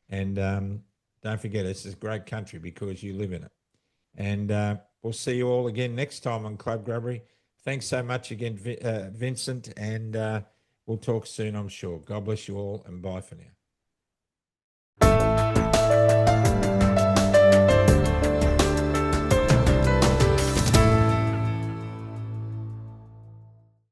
And don't forget, this is a great country because you live in it. And we'll see you all again next time on Club Grubbery. Thanks so much again, Vincent, and we'll talk soon, I'm sure. God bless you all, and bye for now.